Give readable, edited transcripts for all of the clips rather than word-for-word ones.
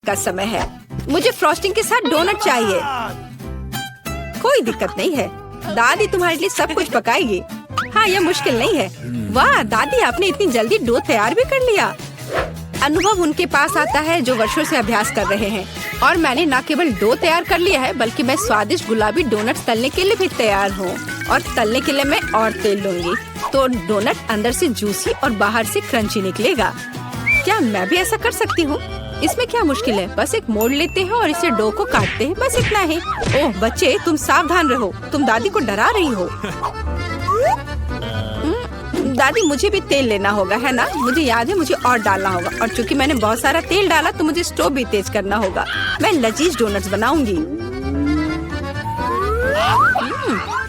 का समय है। मुझे फ्रॉस्टिंग के साथ डोनट चाहिए। कोई दिक्कत नहीं है, दादी तुम्हारे लिए सब कुछ पकाएगी। हाँ, यह मुश्किल नहीं है। वाह दादी, आपने इतनी जल्दी डो तैयार भी कर लिया। अनुभव उनके पास आता है जो वर्षों से अभ्यास कर रहे हैं। और मैंने न केवल डो तैयार कर लिया है, बल्कि मैं स्वादिष्ट गुलाबी डोनट्स तलने के लिए भी तैयार हूँ। और तलने के लिए मैं और तेल लूंगी, तो डोनट अंदर से जूसी और बाहर से क्रंची निकलेगा। क्या मैं भी ऐसा कर सकती हूँ? इसमें क्या मुश्किल है? बस एक मोड़ लेते हैं और इसे डो को काटते हैं, बस इतना ही। ओह बच्चे, तुम सावधान रहो, तुम दादी को डरा रही हो। दादी, मुझे भी तेल लेना होगा, है ना? मुझे याद है, मुझे और डालना होगा। और चूंकि मैंने बहुत सारा तेल डाला, तो मुझे स्टोव भी तेज करना होगा। मैं लजीज डोनट्स बनाऊंगी।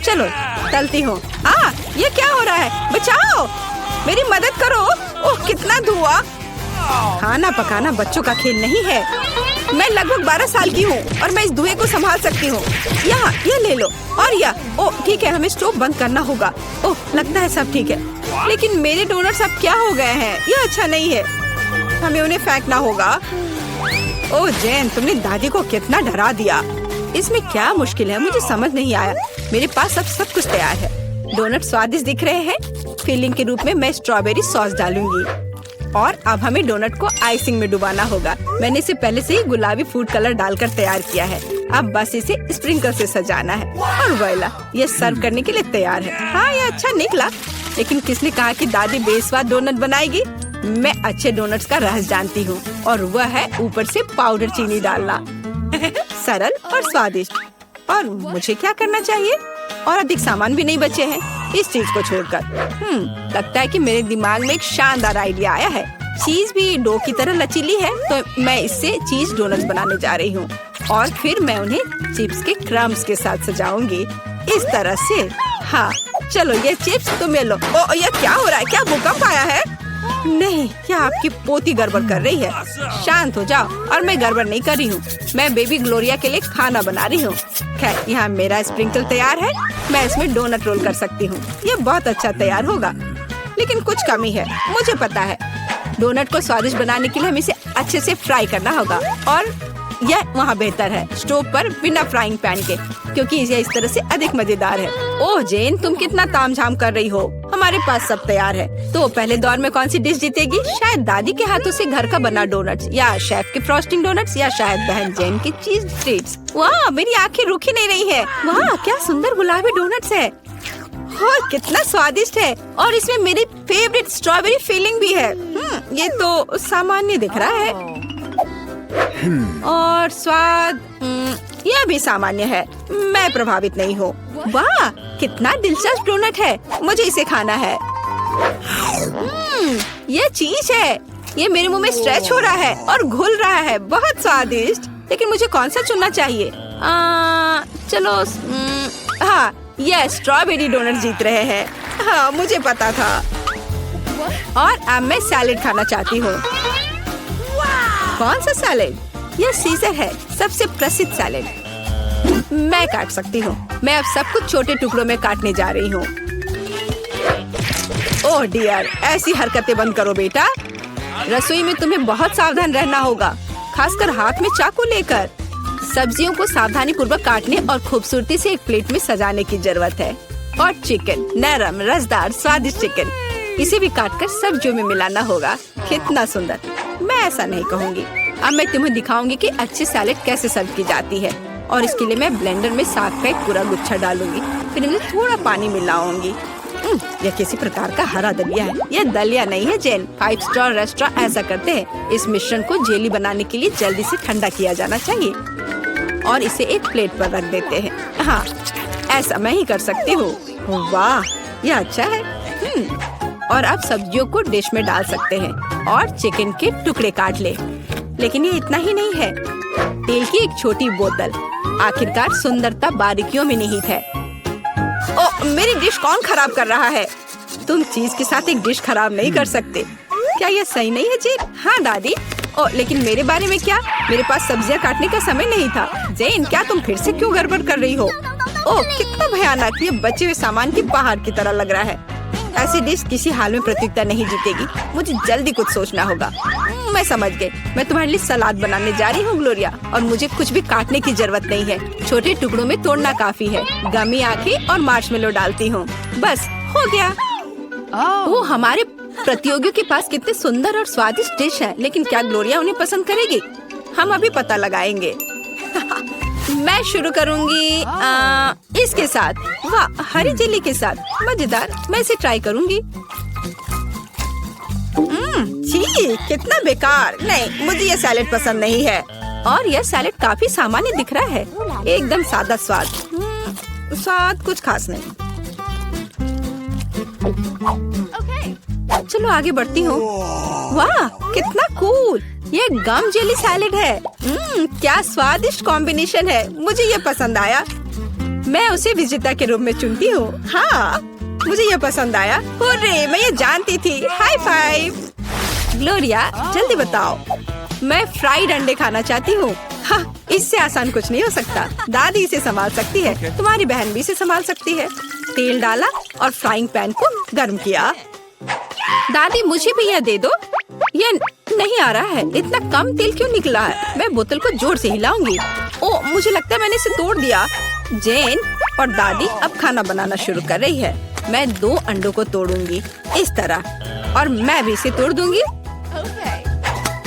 चलो तलती हूँ। ये क्या हो रहा है? बचाओ, मेरी मदद करो। ओह कितना धुआं! खाना पकाना बच्चों का खेल नहीं है। मैं लगभग 12 साल की हूँ और मैं इस धुएं को संभाल सकती हूँ। यहाँ ये ले लो। और ओह ठीक है, हमें स्टोव बंद करना होगा। ओह लगता है सब ठीक है, लेकिन मेरे डोनट्स अब क्या हो गए हैं? ये अच्छा नहीं है, हमें उन्हें फेंकना होगा। ओह जेन, तुमने दादी को कितना डरा दिया। इसमें क्या मुश्किल है? मुझे समझ नहीं आया। मेरे पास अब सब कुछ तैयार है। डोनट स्वादिष्ट दिख रहे हैं। फिलिंग के रूप में मैं स्ट्रॉबेरी सॉस डालूंगी। और अब हमें डोनट को आइसिंग में डुबाना होगा। मैंने इसे पहले से ही गुलाबी फूड कलर डालकर तैयार किया है। अब बस इसे स्प्रिंकल से सजाना है और वोइला, ये सर्व करने के लिए तैयार है। हाँ, ये अच्छा निकला। लेकिन किसने कहा कि दादी बेस्वाद डोनट बनाएगी? मैं अच्छे डोनट्स का रहस्य जानती हूँ, और वह है ऊपर से पाउडर चीनी डालना। सरल और स्वादिष्ट। और मुझे क्या करना चाहिए? और अधिक सामान भी नहीं बचे हैं इस चीज को छोड़कर। लगता है कि मेरे दिमाग में एक शानदार आइडिया आया है। चीज भी डो की तरह लचीली है, तो मैं इससे चीज डोनट्स बनाने जा रही हूँ। और फिर मैं उन्हें चिप्स के क्रम्स के साथ सजाऊंगी, इस तरह से। हाँ चलो, ये चिप्स तुम्हें लो। ओ ये क्या हो रहा है? क्या भूकंप आया है? नहीं, क्या आपकी पोती गड़बड़ कर रही है? शांत हो जाओ। और मैं गड़बड़ नहीं कर रही हूँ, मैं बेबी ग्लोरिया के लिए खाना बना रही हूँ। खैर, यहाँ मेरा स्प्रिंकल तैयार है। मैं इसमें डोनट रोल कर सकती हूँ। ये बहुत अच्छा तैयार होगा, लेकिन कुछ कमी है, मुझे पता है। डोनट को स्वादिष्ट बनाने के लिए हमें इसे अच्छे से फ्राई करना होगा। और यह वहाँ बेहतर है स्टोव पर बिना फ्राइंग पैन के, क्योंकि यह इस तरह से अधिक मजेदार है। ओह जेन, तुम कितना तामझाम कर रही हो। हमारे पास सब तैयार है। तो पहले दौर में कौन सी डिश जीतेगी? शायद दादी के हाथों से घर का बना डोनट्स, या शेफ के फ्रॉस्टिंग डोनट्स, या शायद बहन जेन की चीज ट्रीट्स। वाह, मेरी आंखें रुक ही नहीं रही है। वाह, क्या सुंदर गुलाबी डोनट्स है। और कितना स्वादिष्ट है। और इसमें मेरी फेवरेट स्ट्रॉबेरी फिलिंग भी है। ये तो सामान्य दिख रहा है। और स्वाद यह भी सामान्य है। मैं प्रभावित नहीं हूँ। वाह, कितना दिलचस्प डोनट है। मुझे इसे खाना है। यह चीज है। ये मेरे मुंह में स्ट्रेच हो रहा है और घुल रहा है। बहुत स्वादिष्ट। लेकिन मुझे कौन सा चुनना चाहिए? चलो, हाँ, यह स्ट्रॉबेरी डोनट जीत रहे हैं। हाँ, मुझे पता था। और अब मैं सैलेड खाना चाहती हूँ। कौन सा सैलेड? यह सीजर है, सबसे प्रसिद्ध सैलेड। मैं काट सकती हूँ। मैं अब सब कुछ छोटे टुकड़ों में काटने जा रही हूँ। ओह डियर, ऐसी हरकतें बंद करो बेटा। रसोई में तुम्हें बहुत सावधान रहना होगा, खासकर हाथ में चाकू लेकर। सब्जियों को सावधानी पूर्वक काटने और खूबसूरती से एक प्लेट में सजाने की जरूरत है। और चिकन, नरम रसदार स्वादिष्ट चिकन, इसे भी काटकर सब्जियों में मिलाना होगा। कितना सुंदर। मैं ऐसा नहीं कहूँगी। अब मैं तुम्हें दिखाऊंगी कि अच्छी सैलेड कैसे सर्व की जाती है। और इसके लिए मैं ब्लेंडर में साग का एक पूरा गुच्छा डालूंगी। फिर इनमें थोड़ा पानी मिलाऊंगी। यह किसी प्रकार का हरा दलिया है। यह दलिया नहीं है जेन। 5 स्टार रेस्टोरेंट ऐसा करते हैं। इस मिश्रण को जेली बनाने के लिए जल्दी से ठंडा किया जाना चाहिए और इसे एक प्लेट पर रख देते हैं। हाँ, ऐसा मैं ही कर सकती हूँ। वाह, यह अच्छा है। और अब सब्जियों को डिश में डाल सकते हैं और चिकन के टुकड़े काट ले। लेकिन ये इतना ही नहीं है। तेल की एक छोटी बोतल। आखिरकार सुंदरता बारीकियों में निहित है। ओ, मेरी डिश कौन खराब कर रहा है? तुम चीज के साथ एक डिश खराब नहीं कर सकते। क्या यह सही नहीं है जेन? हाँ दादी। ओ, लेकिन मेरे बारे में क्या? मेरे पास सब्जियां काटने का समय नहीं था। जेन, क्या तुम फिर से क्यों गड़बड़ कर रही हो? ओह, कितना भयानक। ये बचे हुए सामान की पहाड़ की तरह लग रहा है। ऐसी डिश किसी हाल में प्रतियोगिता नहीं जीतेगी। मुझे जल्दी कुछ सोचना होगा। मैं समझ गई। मैं तुम्हारे लिए सलाद बनाने जा रही हूँ ग्लोरिया, और मुझे कुछ भी काटने की जरूरत नहीं है। छोटे टुकड़ों में तोड़ना काफी है। गमी आंखें और मार्शमेलो डालती हूँ, बस हो गया। ओह, हमारे प्रतियोगियों के पास कितने सुंदर और स्वादिष्ट डिश है, लेकिन क्या ग्लोरिया उन्हें पसंद करेगी? हम अभी पता लगाएंगे। मैं शुरू करूंगी इसके साथ। वाह, हरी जेली के साथ, मजेदार। मैं इसे ट्राई करूंगी। छी, कितना बेकार। नहीं, मुझे ये सैलेड पसंद नहीं है। और यह सैलेड काफी सामान्य दिख रहा है, एकदम सादा स्वाद। स्वाद कुछ खास नहीं। चलो आगे बढ़ती हूँ। वाह, कितना कूल। ये गम जेली सैलेड है। क्या स्वादिष्ट कॉम्बिनेशन है। मुझे ये पसंद आया। मैं उसे विजेता के रूप में चुनती हूँ। हाँ, मुझे ये पसंद आया। हुर्रे, मैं ये जानती थी। High five. ग्लोरिया, जल्दी बताओ। मैं फ्राइड अंडे खाना चाहती हूँ। हाँ, इससे आसान कुछ नहीं हो सकता। दादी इसे संभाल सकती है, तुम्हारी बहन भी इसे संभाल सकती है। तेल डाला और फ्राइंग पैन को गर्म किया। दादी, मुझे भी यह दे दो। ये नहीं आ रहा है। इतना कम तेल क्यों निकला है? मैं बोतल को जोर से हिलाऊंगी। ओह, मुझे लगता है मैंने इसे तोड़ दिया। जेन और दादी अब खाना बनाना शुरू कर रही है। मैं 2 अंडों को तोड़ूंगी इस तरह, और मैं भी इसे तोड़ दूंगी।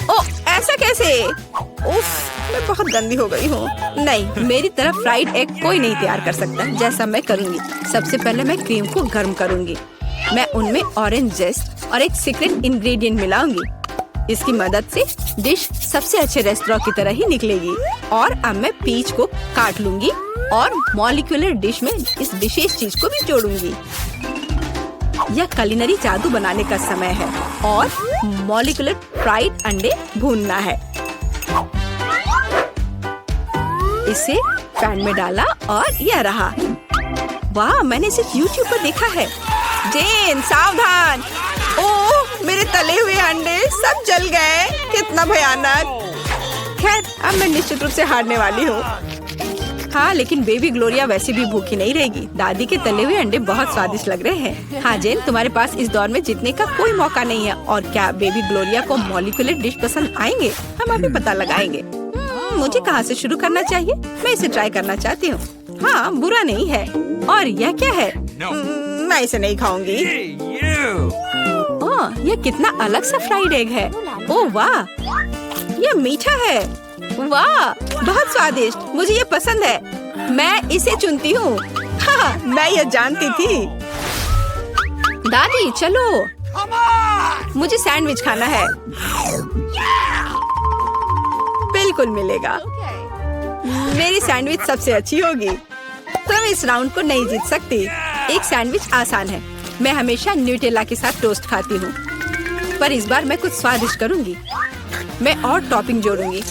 ओह, ऐसा कैसे? उफ, मैं बहुत गंदी हो गई हूँ। नहीं, मेरी तरफ फ्राइड एग कोई नहीं तैयार कर सकता। जैसा मैं करूँगी, सबसे पहले मैं क्रीम को गर्म करूँगी। मैं उनमें ऑरेंज जेस्ट और एक सीक्रेट इंग्रेडिएंट मिलाऊंगी। इसकी मदद से डिश सबसे अच्छे रेस्टोरेंट की तरह ही निकलेगी। और अब मैं पीच को काट लूंगी और मॉलिक्यूलर डिश में इस विशेष चीज को भी जोड़ूंगी। यह कुलिनरी जादू बनाने का समय है और मॉलिक्यूलर फ्राइड अंडे भूनना है। इसे पैन में डाला और यह रहा। वाह, मैंने इसे YouTube पर देखा है। जेन, सावधान। ओह, मेरे तले हुए अंडे सब जल गए। कितना भयानक। खैर, अब मैं निश्चित रूप से हारने वाली हूँ। हाँ, लेकिन बेबी ग्लोरिया वैसे भी भूखी नहीं रहेगी। दादी के तले हुए अंडे बहुत स्वादिष्ट लग रहे हैं। हाँ जेन, तुम्हारे पास इस दौर में जीतने का कोई मौका नहीं है। और क्या बेबी ग्लोरिया को मॉलिक्यूलर डिश पसंद आएंगे? हम अभी पता लगाएंगे। मुझे कहाँ से शुरू करना चाहिए? मैं इसे ट्राई करना चाहती हूँ। हाँ, बुरा नहीं है। और यह क्या है? मैं इसे नहीं खाऊंगी। ओह, यह कितना अलग सा फ्राइड एग है। ओह वाह, यह मीठा है। वाह, बहुत स्वादिष्ट। मुझे ये पसंद है। मैं इसे चुनती हूँ। हाँ, मैं ये जानती थी। दादी, चलो, मुझे सैंडविच खाना है। बिल्कुल मिलेगा। मेरी सैंडविच सबसे अच्छी होगी। तुम इस राउंड को नहीं जीत सकती। एक सैंडविच आसान है। मैं हमेशा न्यूटेला के साथ टोस्ट खाती हूँ, पर इस बार मैं कुछ स्वादिष्ट करूँगी। मैं और टॉपिंग जोड़ूंगी।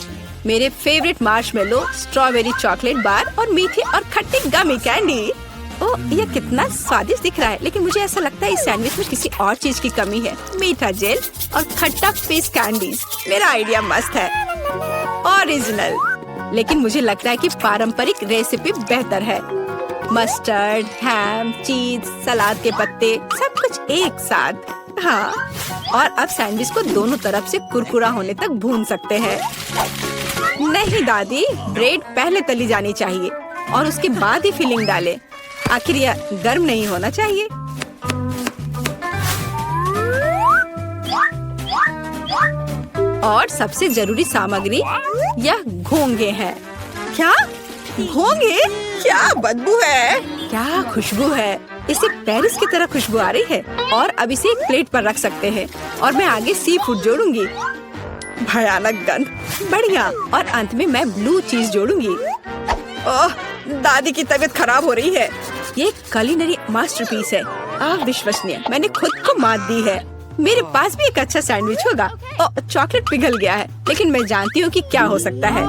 मेरे favourite marshmallow, strawberry chocolate bar और मीठे और खट्टे गमी कैंडी। ओह, यह कितना स्वादिष्ट दिख रहा है, लेकिन मुझे ऐसा लगता है इस सैंडविच में किसी और चीज की कमी है। मीठा जेल और खट्टा फिश कैंडीज। मेरा आइडिया मस्त है, ओरिजिनल। लेकिन मुझे लगता है कि पारंपरिक रेसिपी बेहतर है। मस्टर्ड, हैम, चीज, सलाद के पत्ते, सब कुछ एक साथ। हाँ, और अब सैंडविच को दोनों तरफ से कुरकुरा होने तक भून सकते हैं। नहीं दादी, ब्रेड पहले तली जानी चाहिए और उसके बाद ही फिलिंग डालें। आखिर यह गर्म नहीं होना चाहिए। और सबसे जरूरी सामग्री यह घोंगे हैं। क्या घोंगे? क्या बदबू है, क्या खुशबू है। इसे पेरिस की तरह खुशबू आ रही है। और अब इसे एक प्लेट पर रख सकते हैं और मैं आगे सी फूड जोड़ूंगी। भयानक गंध, बढ़िया। और अंत में मैं ब्लू चीज जोड़ूंगी। ओह, दादी की तबीयत खराब हो रही है। ये कुलिनरी मास्टरपीस है, अविश्वसनीय। मैंने खुद को मात दी है। मेरे पास भी एक अच्छा सैंडविच होगा। ओह, चॉकलेट पिघल गया है, लेकिन मैं जानती हूँ कि क्या हो सकता है।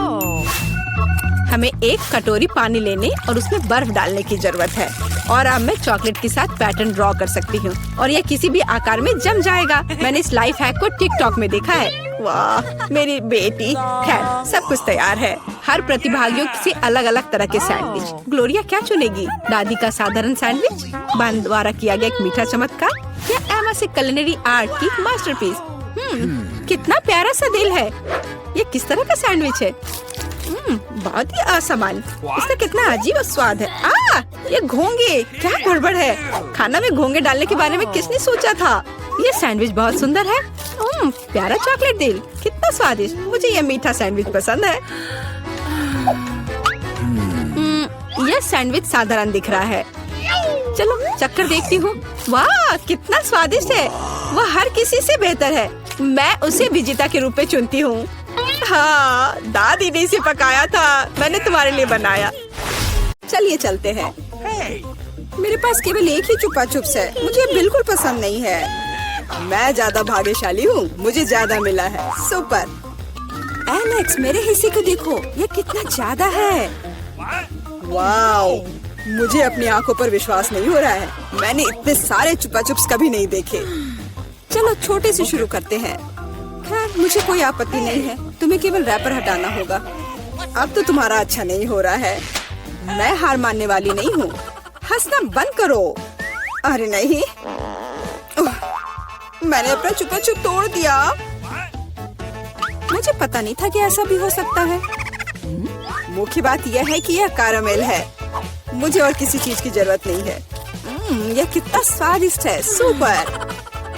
हमें एक कटोरी पानी लेने और उसमें बर्फ डालने की जरूरत है। और अब मैं चॉकलेट के साथ पैटर्न ड्रॉ कर सकती हूँ और यह किसी भी आकार में जम जाएगा। मैंने इस लाइफ हैक को टिकटॉक में देखा है। वाह, मेरी बेटी। खैर, सब कुछ तैयार है। हर प्रतिभागियों से अलग अलग तरह के सैंडविच। ग्लोरिया क्या चुनेगी? दादी का साधारण सैंडविच, बहन द्वारा किया गया एक मीठा चमत्कार, या एमा से कुलिनरी आर्ट की मास्टरपीस? कितना प्यारा सा दिल है। ये किस तरह का सैंडविच है? बहुत ही असामान्य। इसका कितना अजीब स्वाद है। ये घोंगे, क्या गड़बड़ है? खाना में घोंगे डालने के बारे में किसने सोचा था? ये सैंडविच बहुत सुंदर है। प्यारा चॉकलेट दिल, कितना स्वादिष्ट। मुझे ये मीठा सैंडविच पसंद है। यह सैंडविच साधारण दिख रहा है। चलो चक्कर देखती हूँ। वाह, कितना स्वादिष्ट है। वह हर किसी से बेहतर है। मैं उसे विजेता के रूप में चुनती हूँ। हाँ, दादी ने इसे पकाया था, मैंने तुम्हारे लिए बनाया। चलिए चलते हैं। मेरे पास केवल एक ही चुपा चुप्स है। मुझे बिल्कुल पसंद नहीं है। मैं ज्यादा भाग्यशाली हूँ, मुझे ज्यादा मिला है। सुपर। एलेक्स, मेरे हिस्से को देखो, ये कितना ज्यादा है। वाओ, मुझे अपनी आंखों पर विश्वास नहीं हो रहा है। मैंने इतने सारे चुपा चुप्स कभी नहीं देखे। चलो छोटे से शुरू करते हैं। खैर, मुझे कोई आपत्ति नहीं है। तुम्हें केवल रैपर हटाना होगा। अब तो तुम्हारा अच्छा नहीं हो रहा है। मैं हार मानने वाली नहीं हूँ। हंसना बंद करो। अरे नहीं, मैंने अपना चुपा चुप तोड़ दिया। मुझे पता नहीं था कि ऐसा भी हो सकता है। मुख्य बात यह है कि यह कैरामेल है। मुझे और किसी चीज की जरूरत नहीं है। यह कितना स्वादिष्ट है। सुपर।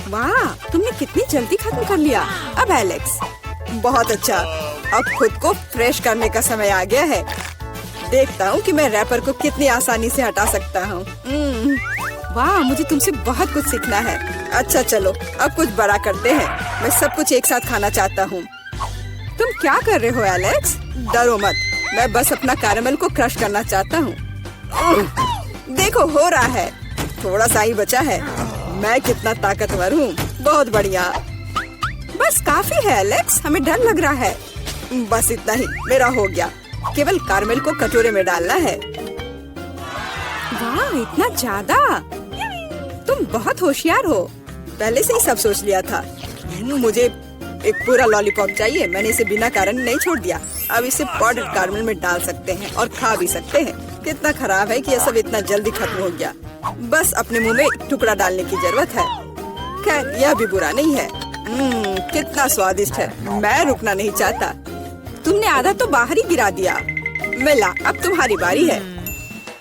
वाह, तुमने कितनी जल्दी खत्म कर लिया। अब एलेक्स, बहुत अच्छा। अब खुद को फ्रेश करने का समय आ गया है। देखता हूँ कि मैं रैपर को कितनी आसानी से हटा सकता हूँ। वाह, मुझे तुमसे बहुत कुछ सीखना है। अच्छा चलो, अब कुछ बड़ा करते हैं। मैं सब कुछ एक साथ खाना चाहता हूँ। तुम क्या कर रहे हो एलेक्स? डरो मत, मैं बस अपना कैरामेल को क्रश करना चाहता हूँ। देखो, हो रहा है। थोड़ा सा ही बचा है। मैं कितना ताकतवर हूँ। बहुत बढ़िया। बस काफी है एलेक्स, हमें डर लग रहा है। बस इतना ही, मेरा हो गया। केवल कैरामेल को कटोरे में डालना है। वाह, इतना ज्यादा। तुम बहुत होशियार हो। पहले से ही सब सोच लिया था। मुझे एक पूरा लॉलीपॉप चाहिए। मैंने इसे बिना कारण नहीं छोड़ दिया। अब इसे पाउडर्ड कैरामेल में डाल सकते हैं और खा भी सकते हैं। कितना खराब है कि यह सब इतना जल्दी खत्म हो गया। बस अपने मुंह में एक टुकड़ा डालने की जरूरत है। खैर, यह भी बुरा नहीं है। कितना स्वादिष्ट है। मैं रुकना नहीं चाहता। तुमने आधा तो बाहर ही गिरा दिया। मिला, अब तुम्हारी बारी है।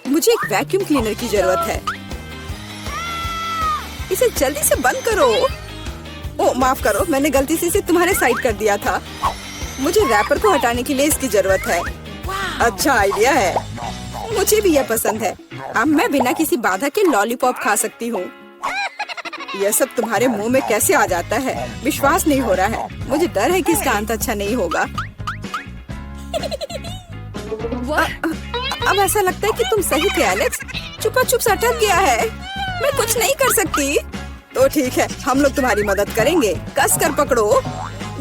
मुझे एक वैक्यूम क्लीनर की जरूरत है। इसे जल्दी से बंद करो। ओह, माफ करो, मैंने गलती से इसे तुम्हारे साइड कर दिया था। मुझे रैपर को हटाने के लिए इसकी जरूरत है। अच्छा आइडिया है। मुझे भी यह पसंद है। अब मैं बिना किसी बाधा के लॉलीपॉप खा सकती हूँ। यह सब तुम्हारे मुंह में कैसे आ जाता है? विश्वास नहीं हो रहा है। मुझे डर है कि इसका अंत अच्छा नहीं होगा। अब ऐसा लगता है कि तुम सही थे एलेक्स। चुपा चुप अटक गया है। मैं कुछ नहीं कर सकती। तो ठीक है, हम लोग तुम्हारी मदद करेंगे। कस कर पकड़ो।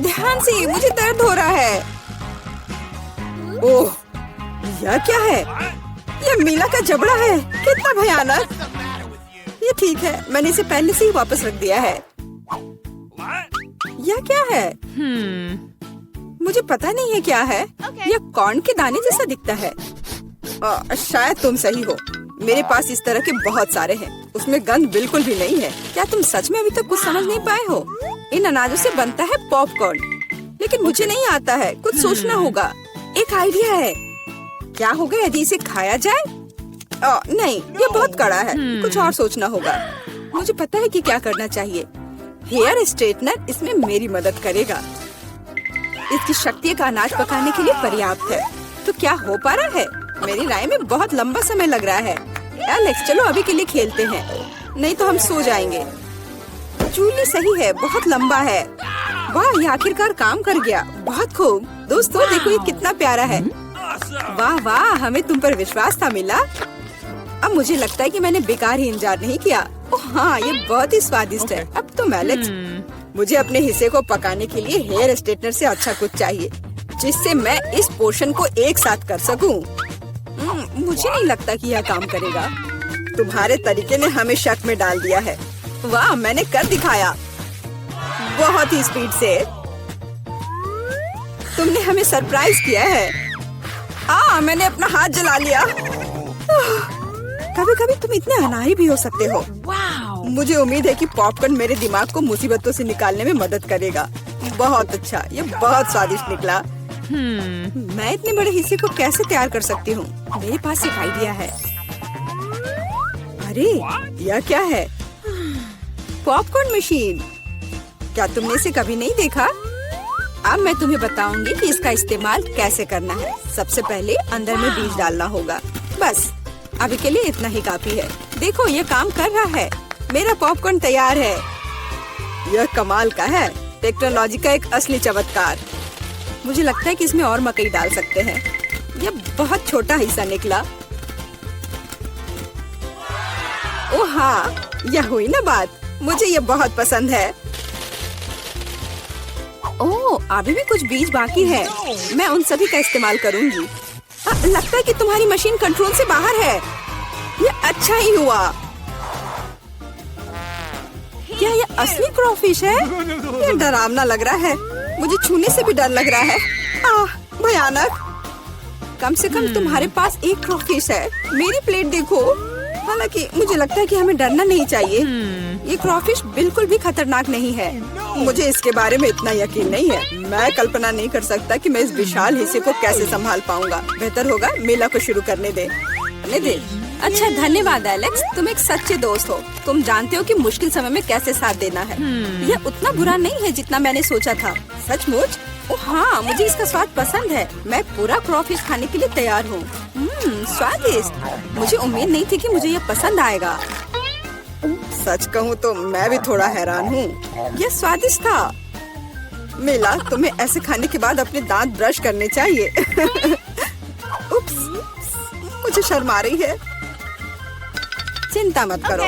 ध्यान से, मुझे दर्द हो रहा है। ओह, यह क्या है? यह मीला का जबड़ा है। कितना भयानक। ये ठीक है, मैंने इसे पहले से ही वापस रख दिया है। यह क्या है? मुझे पता नहीं है क्या है। यह कॉर्न के दाने जैसा दिखता है। शायद तुम सही हो। मेरे पास इस तरह के बहुत सारे हैं। उसमें गंध बिल्कुल भी नहीं है। क्या तुम सच में अभी तक कुछ समझ नहीं पाए हो? इन अनाजों से बनता है पॉपकॉर्न। लेकिन मुझे नहीं आता है। कुछ सोचना होगा। एक आइडिया है। क्या होगा यदि इसे खाया जाए? नहीं, ये बहुत कड़ा है। कुछ और सोचना होगा। मुझे पता है कि क्या करना चाहिए। हेयर स्ट्रेटनर इसमें मेरी मदद करेगा। इसकी शक्ति का अनाज पकाने के लिए पर्याप्त है। तो क्या हो पा रहा है? मेरी राय में बहुत लंबा समय लग रहा है। एलेक्स, चलो अभी के लिए खेलते हैं, नहीं तो हम सो जाएंगे। जूली सही है, बहुत लंबा है। वाह, ये आखिरकार काम कर गया। बहुत खूब। दोस्तों देखो, ये कितना प्यारा है। वाह वाह, हमें तुम पर विश्वास था मिला। अब मुझे लगता है कि मैंने बेकार ही इंतजार नहीं किया। ओह हाँ, ये बहुत ही स्वादिष्ट है। अब तुम एलेक्स, मुझे अपने हिस्से को पकाने के लिए हेयर स्ट्रेटनर से अच्छा कुछ चाहिए, जिससे मैं इस पोर्शन को एक साथ कर सकूं। मुझे नहीं लगता कि यह काम करेगा। तुम्हारे तरीके ने हमें शक में डाल दिया है। वाह, मैंने कर दिखाया बहुत ही स्पीड से। तुमने हमें सरप्राइज किया है। मैंने अपना हाथ जला लिया। कभी कभी तुम इतने अनाड़ी भी हो सकते हो। मुझे उम्मीद है कि पॉपकॉर्न मेरे दिमाग को मुसीबतों से निकालने में मदद करेगा। बहुत अच्छा, ये बहुत स्वादिष्ट निकला। मैं इतने बड़े हिस्से को कैसे तैयार कर सकती हूँ? मेरे पास एक आइडिया है। अरे यह क्या है? Popcorn machine. क्या तुमने इसे कभी नहीं देखा? अब मैं तुम्हें बताऊंगी कि इसका इस्तेमाल कैसे करना है। सबसे पहले अंदर में बीज डालना होगा। बस अभी के लिए इतना ही काफी है। देखो ये काम कर रहा है। मेरा पॉपकॉर्न तैयार है। यह कमाल का है, टेक्नोलॉजी का एक असली चमत्कार। मुझे लगता है कि इसमें और मकई डाल सकते हैं। यह बहुत छोटा हिस्सा निकला। ओह हाँ, यह हुई ना बात। मुझे यह बहुत पसंद है। ओह, अभी भी कुछ बीज बाकी है। मैं उन सभी का इस्तेमाल करूंगी। लगता है कि तुम्हारी मशीन कंट्रोल से बाहर है। यह अच्छा ही हुआ। क्या यह असली क्रॉफिश है? यह डरावना लग रहा है। मुझे छूने से भी डर लग रहा है। भयानक। कम से कम तुम्हारे पास एक क्रॉफिश है। मेरी प्लेट देखो। हालांकि मुझे लगता है कि हमें डरना नहीं चाहिए। ये क्रॉफिश बिल्कुल भी खतरनाक नहीं है। मुझे इसके बारे में इतना यकीन नहीं है। मैं कल्पना नहीं कर सकता कि मैं इस विशाल हिस्से को कैसे संभाल पाऊंगा। बेहतर होगा मेला को शुरू करने दे। अच्छा, धन्यवाद एलेक्स, तुम एक सच्चे दोस्त हो। तुम जानते हो कि मुश्किल समय में कैसे साथ देना है। यह उतना बुरा नहीं है जितना मैंने सोचा था। सचमुच? ओह हाँ, मुझे इसका स्वाद पसंद है। मैं पूरा क्रॉफिश खाने के लिए तैयार हूँ। स्वादिष्ट। मुझे उम्मीद नहीं थी कि मुझे यह पसंद आएगा। सच कहूँ तो मैं भी थोड़ा हैरान हूँ। यह स्वादिष्ट था। मिला, तुम्हें ऐसे खाने के बाद अपने दांत ब्रश करने चाहिए। उप्स, मुझे शर्म आ रही है। चिंता मत करो,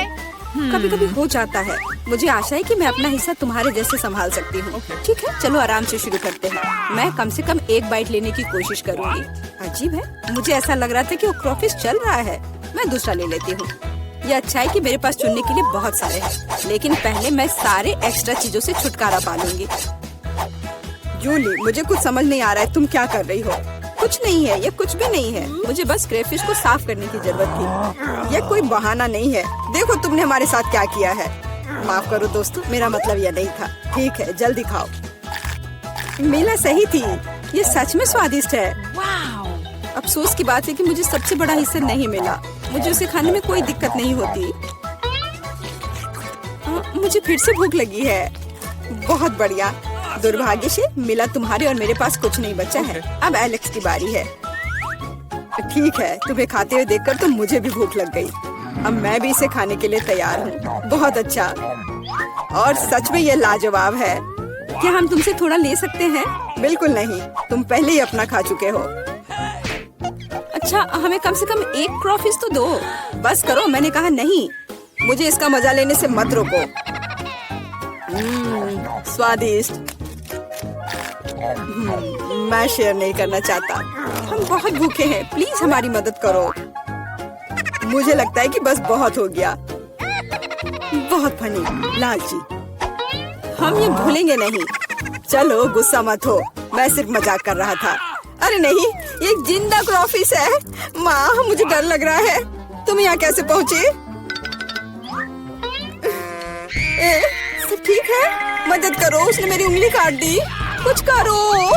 कभी कभी हो जाता है। मुझे आशा है कि मैं अपना हिस्सा तुम्हारे जैसे संभाल सकती हूँ। ठीक है, चलो आराम से शुरू करते हैं। मैं कम से कम एक बाइट लेने की कोशिश करूँगी। अजीब है, मुझे ऐसा लग रहा था कि वो क्रॉफिश चल रहा है। मैं दूसरा ले लेती हूँ। ये अच्छा है कि मेरे पास चुनने के लिए बहुत सारे हैं, लेकिन पहले मैं सारे एक्स्ट्रा चीजों से छुटकारा पा लूंगी। जूली, मुझे कुछ समझ नहीं आ रहा है, तुम क्या कर रही हो? कुछ नहीं है, ये कुछ भी नहीं है। मुझे बस क्रेफिश को साफ करने की जरूरत थी। यह कोई बहाना नहीं है। देखो तुमने हमारे साथ क्या किया है। माफ करो दोस्तों, मेरा मतलब यह नहीं था। ठीक है, जल्दी खाओ। मीला सही थी, ये सच में स्वादिष्ट है। अफसोस की बात है कि मुझे सबसे बड़ा हिस्सा नहीं मिला। मुझे उसे खाने में कोई दिक्कत नहीं होती। मुझे फिर से भूख लगी है। बहुत बढ़िया। दुर्भाग्य से मिला, तुम्हारे और मेरे पास कुछ नहीं बचा है। अब एलेक्स की बारी है। ठीक है, तुम्हें खाते हुए देखकर तो मुझे भी भूख लग गई। अब मैं भी इसे खाने के लिए तैयार हूँ। बहुत अच्छा, और सच में ये लाजवाब है। क्या हम तुमसे थोड़ा ले सकते हैं? बिल्कुल नहीं, तुम पहले ही अपना खा चुके हो। अच्छा, हमें कम से कम एक क्रॉफिश तो दो। बस करो, मैंने कहा नहीं। मुझे इसका मजा लेने से मत रोको। स्वादिष्ट। मैं शेयर नहीं करना चाहता। हम बहुत भूखे हैं, प्लीज हमारी मदद करो। मुझे लगता है कि बस बहुत हो गया। बहुत फनी, लालची। हम ये भूलेंगे नहीं। चलो गुस्सा मत हो, मैं सिर्फ मजाक कर रहा था। अरे नहीं, ये एक जिंदा क्रॉफिश है। माँ, मुझे डर लग रहा है। तुम यहाँ कैसे पहुँचे? सब ठीक है? मदद करो, उसने मेरी उंगली काट दी। कुछ करो,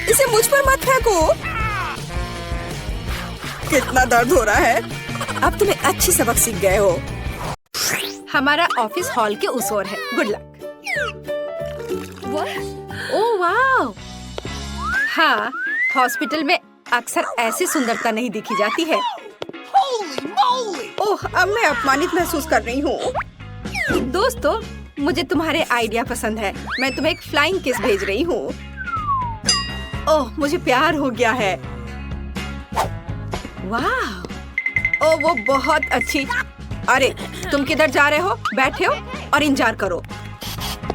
इसे मुझ पर मत फेंको। कितना दर्द हो रहा है। अब तुम्हें अच्छी सबक सीख गए हो। हमारा ऑफिस हॉल के उस ओर है। Good luck. ओह वाह। हाँ, हॉस्पिटल में अक्सर ऐसी सुंदरता नहीं दिखी जाती है। ओह, अब मैं अपमानित महसूस कर रही हूँ। दोस्तों, मुझे तुम्हारे आइडिया पसंद है। मैं तुम्हें एक फ्लाइंग किस भेज रही हूँ। ओह, मुझे प्यार हो गया है। वाह, ओह वो बहुत अच्छी। अरे तुम किधर जा रहे हो? बैठे हो और इंतजार करो।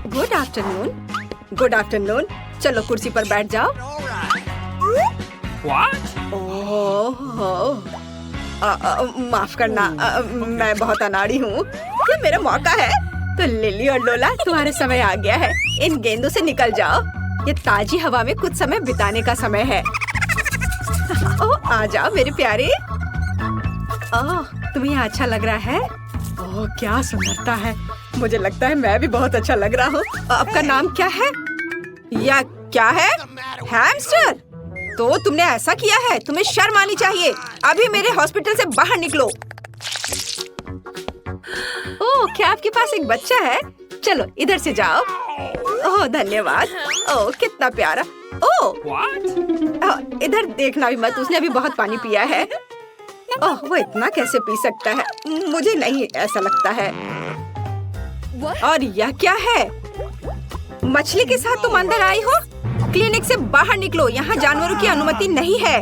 Good afternoon. Good afternoon. चलो कुर्सी पर बैठ जाओ। ओह, माफ करना, मैं बहुत अनाड़ी हूँ। ये मेरा मौका है। तो लिली और लोला, तुम्हारा समय आ गया है। इन गेंदों से निकल जाओ। ये ताजी हवा में कुछ समय बिताने का समय है। ओह, आ जाओ मेरे प्यारे। ओह, तुम्हें यहाँ अच्छा लग रहा है? ओह, क्या सुंदरता है। मुझे लगता है मैं भी बहुत अच्छा लग रहा हूँ। आपका नाम क्या है? या क्या है? हैमस्टर? तो तुमने ऐसा किया है, तुम्हें शर्म आनी चाहिए। अभी मेरे हॉस्पिटल से बाहर निकलो। ओह, क्या आपके पास एक बच्चा है? चलो इधर से जाओ। ओह धन्यवाद। ओह कितना प्यारा। ओह इधर देखना भी मत, उसने अभी बहुत पानी पिया है। ओह वो इतना कैसे पी सकता है? मुझे नहीं ऐसा लगता है। और यह क्या है? मछली के साथ तुम अंदर आई हो? क्लिनिक से बाहर निकलो, यहाँ जानवरों की अनुमति नहीं है।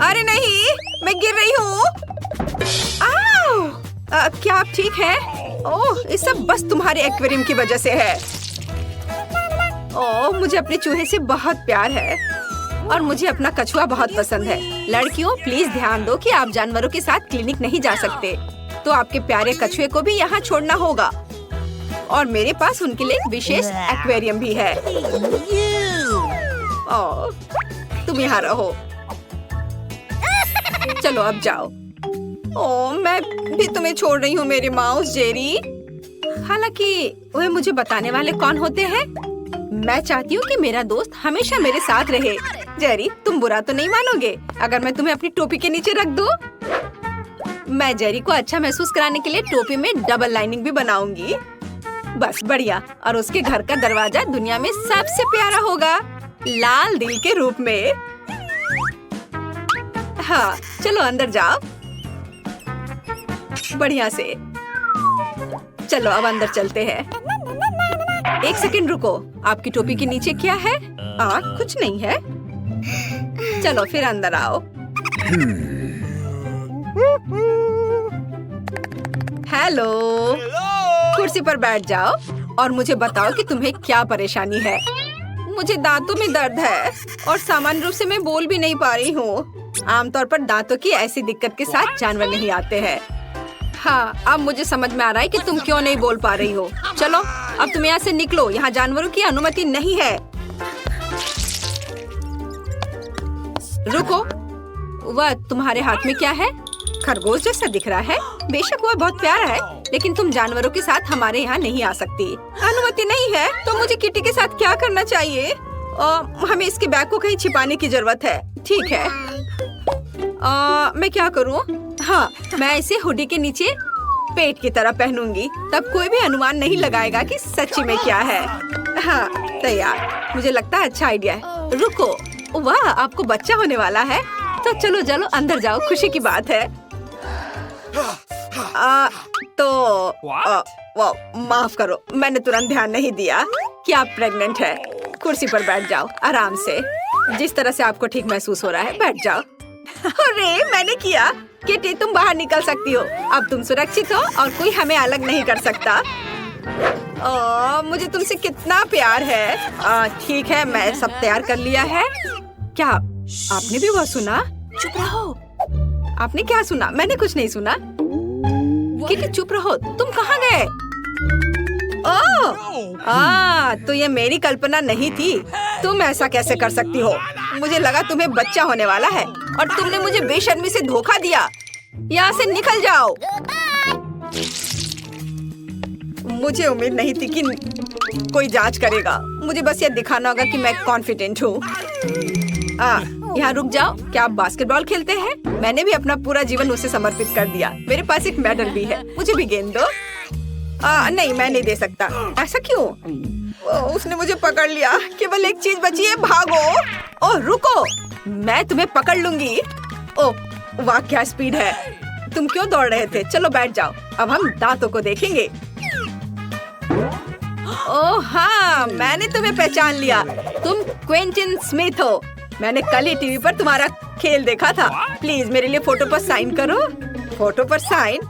अरे नहीं, मैं गिर रही हूँ। क्या आप ठीक हैं? ओह ये सब बस तुम्हारे एक्वेरियम की वजह से है। ओह मुझे अपने चूहे से बहुत प्यार है और मुझे अपना कछुआ बहुत पसंद है। लड़कियों प्लीज ध्यान दो कि आप जानवरों के साथ क्लिनिक नहीं जा सकते, तो आपके प्यारे कछुए को भी यहाँ छोड़ना होगा। और मेरे पास उनके लिए विशेष एक्वेरियम भी है। ओह तुम यहाँ रहो। चलो अब जाओ। ओह मैं भी तुम्हें छोड़ रही हूँ मेरे माउस जेरी। हालांकि वे मुझे बताने वाले कौन होते हैं? मैं चाहती हूँ कि मेरा दोस्त हमेशा मेरे साथ रहे। जेरी तुम बुरा तो नहीं मानोगे अगर मैं तुम्हें अपनी टोपी के नीचे रख दूँ? मैं जेरी को अच्छा महसूस कराने के लिए टोपी में डबल लाइनिंग भी बनाऊंगी। बस बढ़िया। और उसके घर का दरवाजा दुनिया में सबसे प्यारा होगा, लाल दिल के रूप में। हाँ चलो अंदर जाओ बढ़िया से। चलो अब अंदर चलते हैं। एक सेकंड रुको, आपकी टोपी के नीचे क्या है? कुछ नहीं है। चलो फिर अंदर आओ। हेलो, कुर्सी पर बैठ जाओ और मुझे बताओ कि तुम्हें क्या परेशानी है। मुझे दांतों में दर्द है और सामान्य रूप से मैं बोल भी नहीं पा रही हूँ। आमतौर पर दांतों की ऐसी दिक्कत के साथ जानवर नहीं आते हैं। हाँ अब मुझे समझ में आ रहा है कि तुम क्यों नहीं बोल पा रही हो। चलो अब तुम यहाँ से निकलो, यहाँ जानवरों की अनुमति नहीं है। रुको, वह तुम्हारे हाथ में क्या है? खरगोश जैसा दिख रहा है। बेशक वह बहुत प्यारा है, लेकिन तुम जानवरों के साथ हमारे यहाँ नहीं आ सकती। अनुमति नहीं है तो मुझे किटी के साथ क्या करना चाहिए? हमें इसके बैग को कहीं छिपाने की जरूरत है। ठीक है, मैं क्या करूँ? हाँ मैं इसे हुडी के नीचे पेट की तरह पहनूंगी, तब कोई भी अनुमान नहीं लगाएगा कि सच्ची में क्या है। हाँ तैयार, मुझे लगता है अच्छा आइडिया है। रुको, वाह आपको बच्चा होने वाला है, तो चलो चलो अंदर जाओ, खुशी की बात है। माफ करो, मैंने तुरंत ध्यान नहीं दिया कि आप प्रेग्नेंट है। कुर्सी पर बैठ जाओ आराम से, जिस तरह से आपको ठीक महसूस हो रहा है बैठ जाओ। अरे मैंने किया। किटी तुम बाहर निकल सकती हो, अब तुम सुरक्षित हो और कोई हमें अलग नहीं कर सकता। मुझे तुमसे कितना प्यार है। ठीक है मैं सब तैयार कर लिया है। क्या आपने भी वह सुना? चुप रहो। आपने क्या सुना? मैंने कुछ नहीं सुना। किटी चुप रहो, तुम कहाँ गए? तो ये मेरी कल्पना नहीं थी। तुम ऐसा कैसे कर सकती हो? मुझे लगा तुम्हें बच्चा होने वाला है और तुमने मुझे बेशर्मी से धोखा दिया। यहाँ से निकल जाओ। मुझे उम्मीद नहीं थी कि कोई जांच करेगा। मुझे बस ये दिखाना होगा कि मैं कॉन्फिडेंट हूँ। यहाँ रुक जाओ। क्या आप बास्केटबॉल खेलते हैं? मैंने भी अपना पूरा जीवन उसे समर्पित कर दिया। मेरे पास एक मेडल भी है, मुझे भी गेंद दो। नहीं मैं नहीं दे सकता। ऐसा क्यों? उसने मुझे पकड़ लिया। केवल एक चीज बची है, भागो। ओह रुको, मैं तुम्हें पकड़ लूंगी। ओह वाह क्या स्पीड है। तुम क्यों दौड़ रहे थे? चलो बैठ जाओ, अब हम दांतों को देखेंगे। ओह हाँ मैंने तुम्हें पहचान लिया, तुम क्विंटन स्मिथ हो। मैंने कल ही टीवी पर तुम्हारा खेल देखा था। प्लीज मेरे लिए फोटो पर साइन करो। फोटो पर साइन?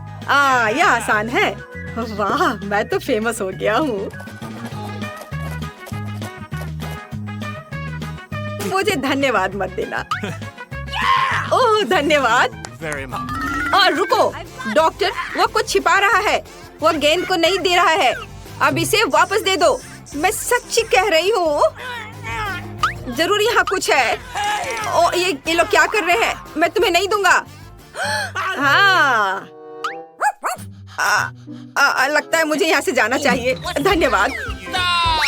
यह आसान है। वाह मैं तो फेमस हो गया हूँ। मुझे धन्यवाद मत देना। ओह धन्यवाद। और रुको, डॉक्टर वो कुछ छिपा रहा है। वो गेंद को नहीं दे रहा है, अब इसे वापस दे दो। मैं सच्ची कह रही हूँ, जरूर यहाँ कुछ है। ये लोग क्या कर रहे हैं? मैं तुम्हें नहीं दूंगा। हाँ लगता है मुझे यहाँ से जाना चाहिए। धन्यवाद।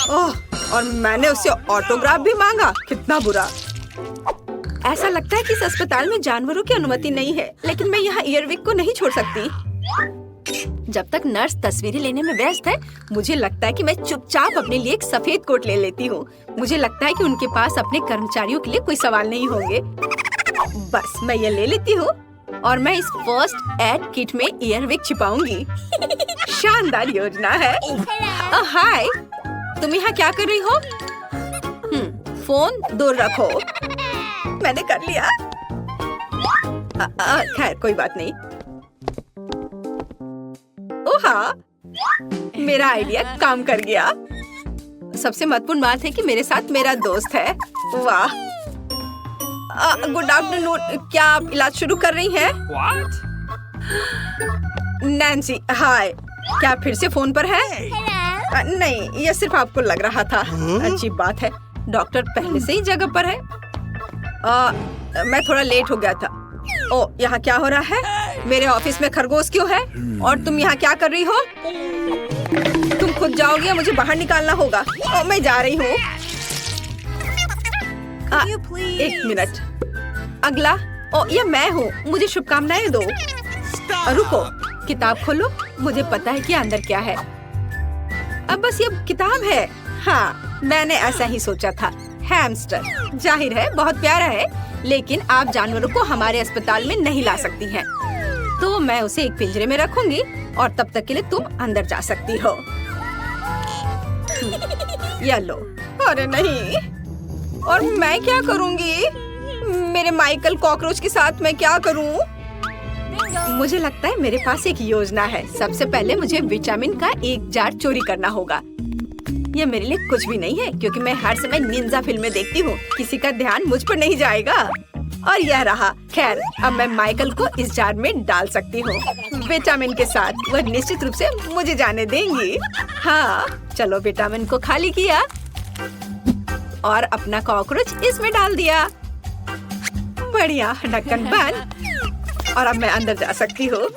ओह, और मैंने उससे ऑटोग्राफ भी मांगा। कितना बुरा। ऐसा लगता है कि इस अस्पताल में जानवरों की अनुमति नहीं है, लेकिन मैं यहाँ ईयरविक को नहीं छोड़ सकती। जब तक नर्स तस्वीरें लेने में व्यस्त है, मुझे लगता है कि मैं चुपचाप अपने लिए एक सफेद कोट ले लेती हूँ। मुझे लगता है कि उनके पास अपने कर्मचारियों के लिए कोई सवाल नहीं होंगे। बस मैं ये ले लेती हूँ और मैं इस फर्स्ट एड किट में ईयरविक छिपाऊंगी। शानदार योजना है। हाय, तुम यहाँ क्या कर रही हो? फोन दूर रखो। मैंने कर लिया। खैर कोई बात नहीं। ओह हाँ, मेरा आइडिया काम कर गया। सबसे महत्वपूर्ण बात है कि मेरे साथ मेरा दोस्त है। वाह। Good afternoon. क्या आप इलाज शुरू कर रही हैं? नैन्सी, हाय। क्या आप फिर से फोन पर हैं? नहीं, यह सिर्फ आपको लग रहा था। अच्छी बात है, डॉक्टर पहले से ही जगह पर है। मैं थोड़ा लेट हो गया था। ओ, यहाँ क्या हो रहा है? मेरे ऑफिस में खरगोश क्यों है? और तुम यहाँ क्या कर रही हो? तुम खुद जाओगे या मुझे बाहर निकालना होगा? ओ, मैं जा रही हूँ। एक मिनट। अगला। ओ, ये मैं हूँ। मुझे शुभकामनाएं दो। रुको, किताब खोलो। मुझे पता है कि अंदर क्या है। अब बस ये किताब है। हाँ, मैंने ऐसा ही सोचा था। हैमस्टर, जाहिर है बहुत प्यारा है, लेकिन आप जानवरों को हमारे अस्पताल में नहीं ला सकती हैं। तो मैं उसे एक पिंजरे में रखूंगी और तब तक के लिए तुम अंदर जा सकती हो। ये लो। अरे नहीं, और मैं क्या करूंगी? मेरे माइकल कॉकरोच के साथ मैं क्या करूं? मुझे लगता है मेरे पास एक योजना है। सबसे पहले मुझे विटामिन का एक जार चोरी करना होगा। ये मेरे लिए कुछ भी नहीं है, क्योंकि मैं हर समय निंजा फिल्में देखती हूँ। किसी का ध्यान मुझ पर नहीं जाएगा। और यह रहा। खैर, अब मैं माइकल को इस जार में डाल सकती हूँ विटामिन के साथ। वह निश्चित रूप से मुझे जाने देंगी। हाँ, चलो विटामिन को खाली किया और अपना कॉकरोच इसमें डाल दिया। बढ़िया, ढक्कन बंद। और अब मैं अंदर जा सकती हूँ।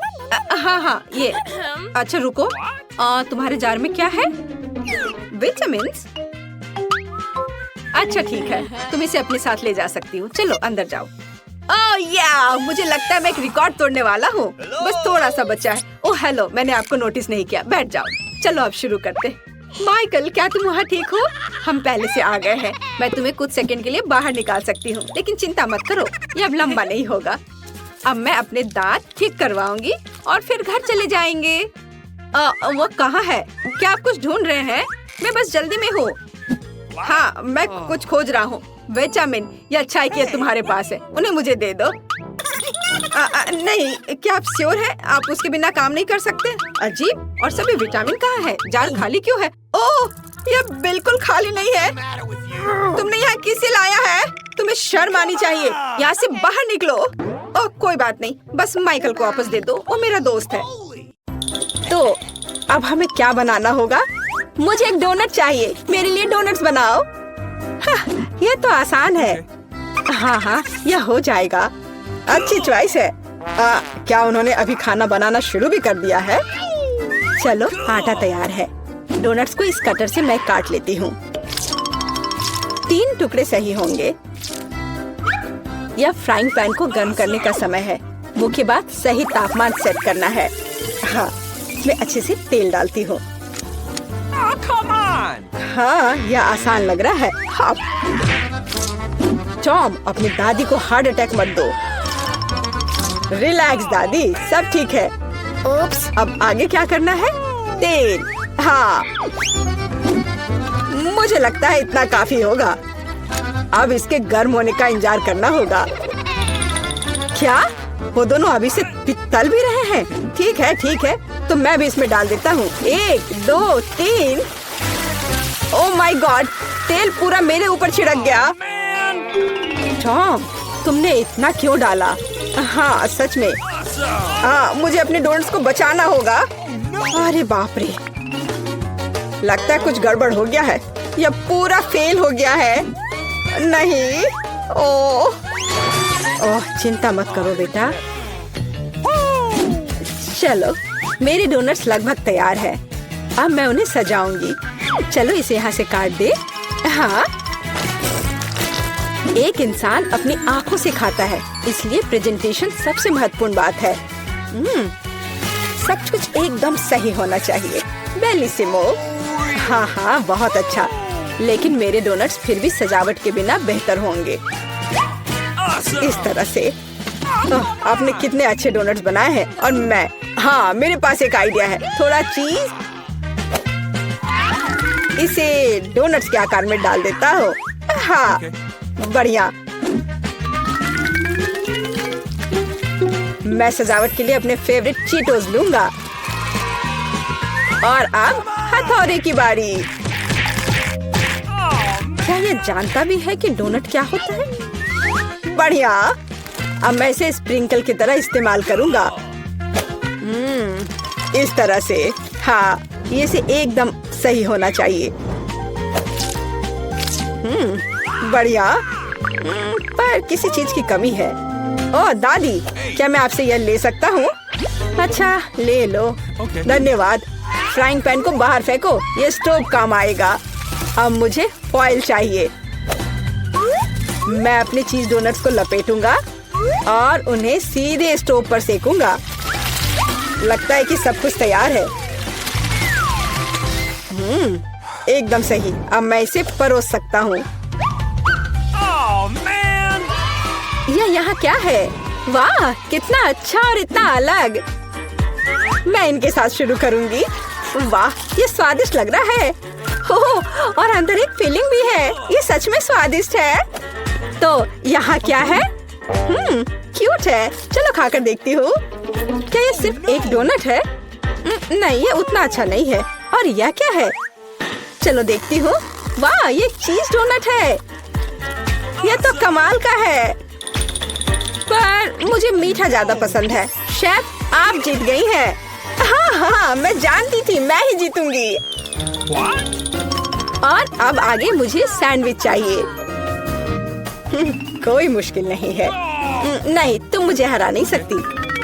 हाँ, ये। अच्छा रुको, तुम्हारे जार में क्या है? विटामिन्स? अच्छा ठीक है, तुम इसे अपने साथ ले जा सकती हो। चलो अंदर जाओ। ओह या, मुझे लगता है मैं एक रिकॉर्ड तोड़ने वाला हूँ। बस थोड़ा सा बचा है। ओह हेलो, मैंने आपको नोटिस नहीं किया। बैठ जाओ। चलो अब शुरू करते। माइकल, क्या तुम वहाँ ठीक हो? हम पहले से आ गए हैं। मैं तुम्हें कुछ सेकंड के लिए बाहर निकाल सकती हूँ, लेकिन चिंता मत करो, ये अब लंबा नहीं होगा। अब मैं अपने दांत ठीक करवाऊंगी और फिर घर चले जाएंगे। वो कहाँ है? क्या आप कुछ ढूंढ रहे हैं? मैं बस जल्दी में हूँ। हाँ, मैं कुछ खोज रहा हूँ। विटामिन, ये अच्छा है कि तुम्हारे पास है। उन्हें मुझे दे दो। नहीं, क्या आप श्योर हैं? आप उसके बिना काम नहीं कर सकते? अजीब, और सभी विटामिन कहाँ है? जार खाली क्यों है? ओह, ये बिल्कुल खाली नहीं है। तुमने यहाँ किसे लाया है? तुम्हें शर्म आनी चाहिए। यहाँ से बाहर निकलो। ओह, कोई बात नहीं, बस माइकल को वापस दे दो, वो मेरा दोस्त है। तो अब हमें क्या बनाना होगा? मुझे एक डोनट चाहिए। मेरे लिए डोनट्स बनाओ। हाँ, ये तो आसान है। हाँ, यह हो जाएगा। अच्छी चॉइस है। क्या उन्होंने अभी खाना बनाना शुरू भी कर दिया है? चलो, आटा तैयार है। डोनट्स को इस कटर से मैं काट लेती हूँ। 3 टुकड़े सही होंगे। यह फ्राइंग पैन को गर्म करने का समय है। मुख्य बात, सही तापमान सेट करना है। हाँ, मैं अच्छे से तेल डालती हूँ। हाँ, यह आसान लग रहा है। हाँ। टॉम, अपनी दादी को हार्ट अटैक मत दो। रिलैक्स दादी, सब ठीक है। ओप्स, अब आगे क्या करना है? तेल। हाँ, मुझे लगता है इतना काफी होगा। अब इसके गर्म होने का इंतजार करना होगा। क्या वो दोनों अभी से तल भी रहे हैं? ठीक है, तो मैं भी इसमें डाल देता हूँ। 1, 2, 3। ओह माय गॉड, तेल पूरा मेरे ऊपर छिड़क गया। टॉम, तुमने इतना क्यों डाला? हाँ, सच में। मुझे अपने डोनट्स को बचाना होगा। अरे बाप रे, लगता है कुछ गड़बड़ हो गया है। यह पूरा फेल हो गया है। नहीं। ओह, चिंता मत करो बेटा। चलो, मेरे डोनट्स लगभग तैयार है। अब मैं उन्हें सजाऊंगी। चलो इसे यहाँ से काट दे। हाँ, एक इंसान अपनी आंखों से खाता है, इसलिए प्रेजेंटेशन सबसे महत्वपूर्ण बात है। सब कुछ एकदम सही होना चाहिए। बेलिसिमो। हाँ हाँ, बहुत अच्छा। लेकिन मेरे डोनट्स फिर भी सजावट के बिना बेहतर होंगे। इस तरह से। आपने कितने अच्छे डोनट्स बनाए हैं। और मैं, हाँ, मेरे पास एक आइडिया है। थोड़ा चीज इसे डोनट्स के आकार में डाल देता हूँ। हाँ, बढ़िया। मैं सजावट के लिए अपने फेवरेट चीटोस लूंगा। और अब हथौड़े की बारी। क्या ये जानता भी है कि डोनट क्या होता है? बढ़िया। अब मैं इसे स्प्रिंकल की तरह इस्तेमाल करूंगा। इस तरह से। हाँ, ये से एकदम सही होना चाहिए। बढ़िया। पर किसी चीज की कमी है। ओह दादी, क्या मैं आपसे यह ले सकता हूँ? अच्छा, ले लो। धन्यवाद। फ्राइंग पैन को बाहर फेंको, ये स्टोव काम आएगा। अब मुझे फॉइल चाहिए। मैं अपने चीज डोनट्स को लपेटूंगा और उन्हें सीधे स्टोव पर सेकूंगा। लगता है कि सब कुछ तैयार है। एकदम सही। अब मैं इसे परोस सकता हूँ। यह यहाँ क्या है? वाह, कितना अच्छा और इतना अलग। मैं इनके साथ शुरू करूंगी। वाह, ये स्वादिष्ट लग रहा है। ओह, और अंदर एक फिलिंग भी है। ये सच में स्वादिष्ट है। तो यहाँ क्या है? क्यूट है। चलो खाकर देखती हूँ। क्या ये सिर्फ एक डोनट है? नहीं, ये उतना अच्छा नहीं है। और यह क्या है? चलो देखती हूँ। वाह, ये चीज डोनट है। यह तो कमाल का है। पर मुझे मीठा ज्यादा पसंद है। शेफ, आप जीत गई हैं। हाँ हाँ, मैं जानती थी मैं ही जीतूंगी। और अब आगे मुझे सैंडविच चाहिए। कोई मुश्किल नहीं है। नहीं, तुम मुझे हरा नहीं सकती।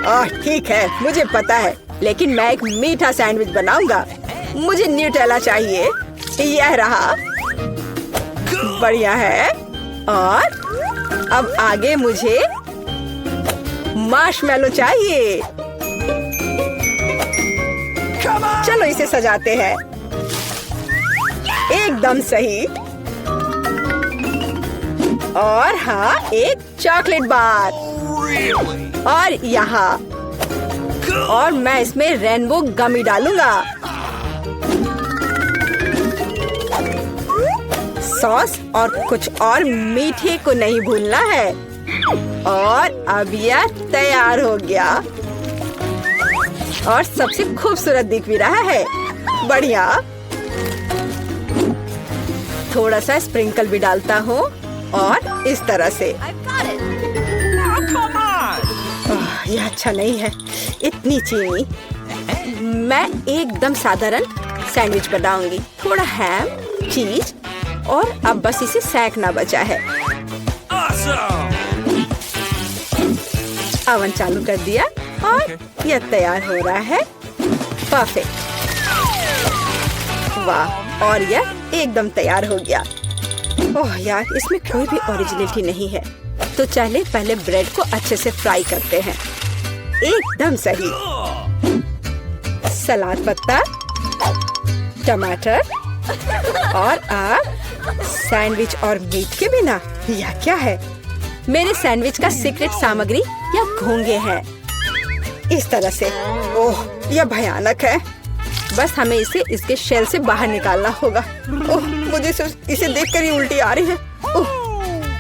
ओह ठीक है, मुझे पता है। लेकिन मैं एक मीठा सैंडविच बनाऊंगा। मुझे न्यूटेला चाहिए। यह रहा। बढ़िया है। और अब आगे मुझे मार्शमैलो चाहिए। चलो इसे सजाते हैं। एकदम सही। और हाँ, एक चॉकलेट बार। और यहाँ। और मैं इसमें रेनबो गमी डालूंगा। सॉस और कुछ और मीठे को नहीं भूलना है। और अब यह तैयार हो गया। और सबसे खूबसूरत दिख भी रहा है। बढ़िया। थोड़ा सा स्प्रिंकल भी डालता हूँ। और इस तरह से। यह अच्छा नहीं है, इतनी चीनी। मैं एकदम साधारण सैंडविच बनाऊंगी। थोड़ा हैम, चीज और अब बस इसे सेकना बचा है। ओवन चालू कर दिया और यह तैयार हो रहा है। परफेक्ट। वाह, और यह एकदम तैयार हो गया। ओह यार, इसमें कोई भी ओरिजिनलिटी नहीं है। तो चले पहले ब्रेड को अच्छे से फ्राई करते हैं। एकदम सही। सलाद पत्ता, टमाटर और अब सैंडविच और मीट के बिना। यह क्या है? मेरे सैंडविच का सीक्रेट सामग्री या घोंगे हैं। इस तरह से। ओह, यह भयानक है। बस हमें इसे इसके शेल से बाहर निकालना होगा। ओह, मुझे इसे देखकर ही उल्टी आ रही है। ओह,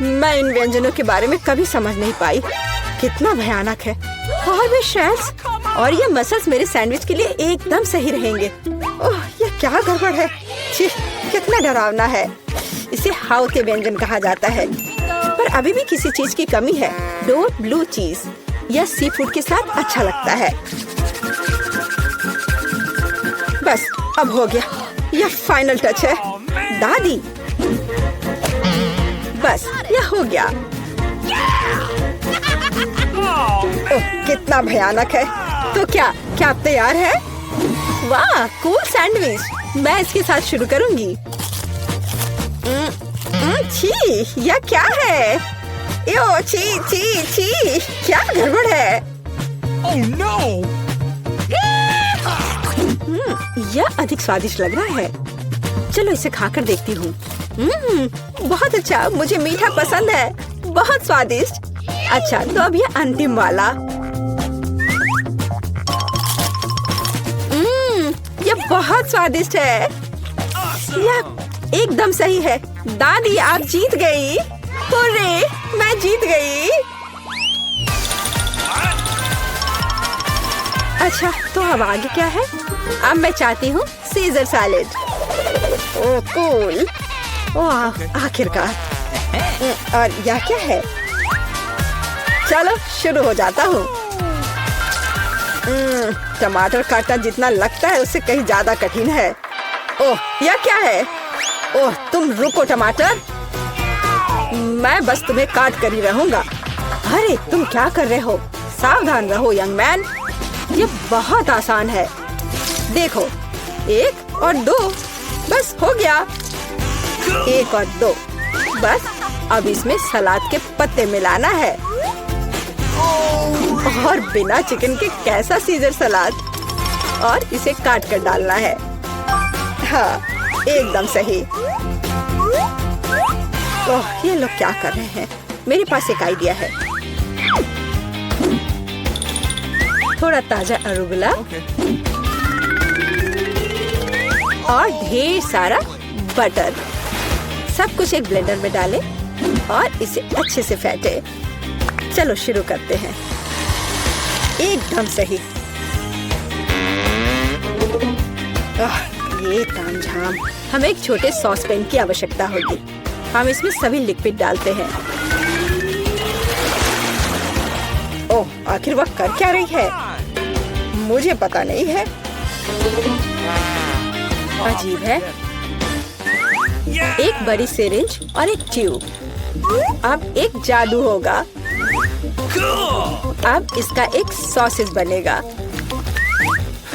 मैं इन व्यंजनों के बारे में कभी समझ नहीं पाई। कितना भयानक है। और भी शेल्स और ये मसल्स मेरे सैंडविच के लिए एकदम सही रहेंगे। ओह, ये क्या गड़बड़ है। छी, कितना डरावना है। इसे हाउ के व्यंजन कहा जाता है। पर अभी भी किसी चीज की कमी है। डो ब्लू चीज। यह सी फूड के साथ अच्छा लगता है। बस अब हो गया। यह फाइनल टच है। दादी, बस यह हो गया। ओह, कितना भयानक है। तो क्या क्या आप तैयार है? वाह, कूल सैंडविच। मैं इसके साथ शुरू करूंगी। छी, यह क्या है? यो, छी छी छी, क्या गड़बड़ है? Oh no! यह अधिक स्वादिष्ट लग रहा है। चलो इसे खाकर देखती हूँ। बहुत अच्छा, मुझे मीठा पसंद है। बहुत स्वादिष्ट। अच्छा, तो अब यह अंतिम वाला। यह बहुत स्वादिष्ट है। यह एकदम सही है। दादी, आप जीत गई। हुर्रे, मैं जीत गई। अच्छा, तो अब आगे क्या है? अब मैं चाहती हूँ सीजर सैलेड। ओह कूल। ओह, आखिरकार। और यह क्या है? चलो शुरू हो जाता हूँ। टमाटर काटना जितना लगता है उससे कहीं ज्यादा कठिन है। ओह, यह क्या है? ओह, तुम रुको टमाटर, मैं बस तुम्हें काट कर ही रहूंगा। अरे तुम क्या कर रहे हो? सावधान रहो यंग मैन। ये बहुत आसान है। देखो, 1 और 2, बस हो गया। 1 और 2, बस अब इसमें सलाद के पत्ते मिलाना है। और बिना चिकन के कैसा सीजर सलाद? और इसे काट कर डालना है। हाँ, एकदम सही। ओह, ये लोग क्या कर रहे हैं? मेरे पास एक आइडिया है। थोड़ा ताजा अरुगुला और ढेर सारा बटर। सब कुछ एक ब्लेंडर में डालें और इसे अच्छे से फेंटे। चलो शुरू करते हैं। एकदम सही। ये तामझाम। हमें एक छोटे सॉस पैन की आवश्यकता होगी। हम इसमें सभी लिक्विड डालते हैं। ओह, आखिर वह कर क्या रही है? मुझे पता नहीं है। अजीब है। एक बड़ी सिरिंज और एक ट्यूब। अब एक जादू होगा। अब इसका एक सॉसेज बनेगा।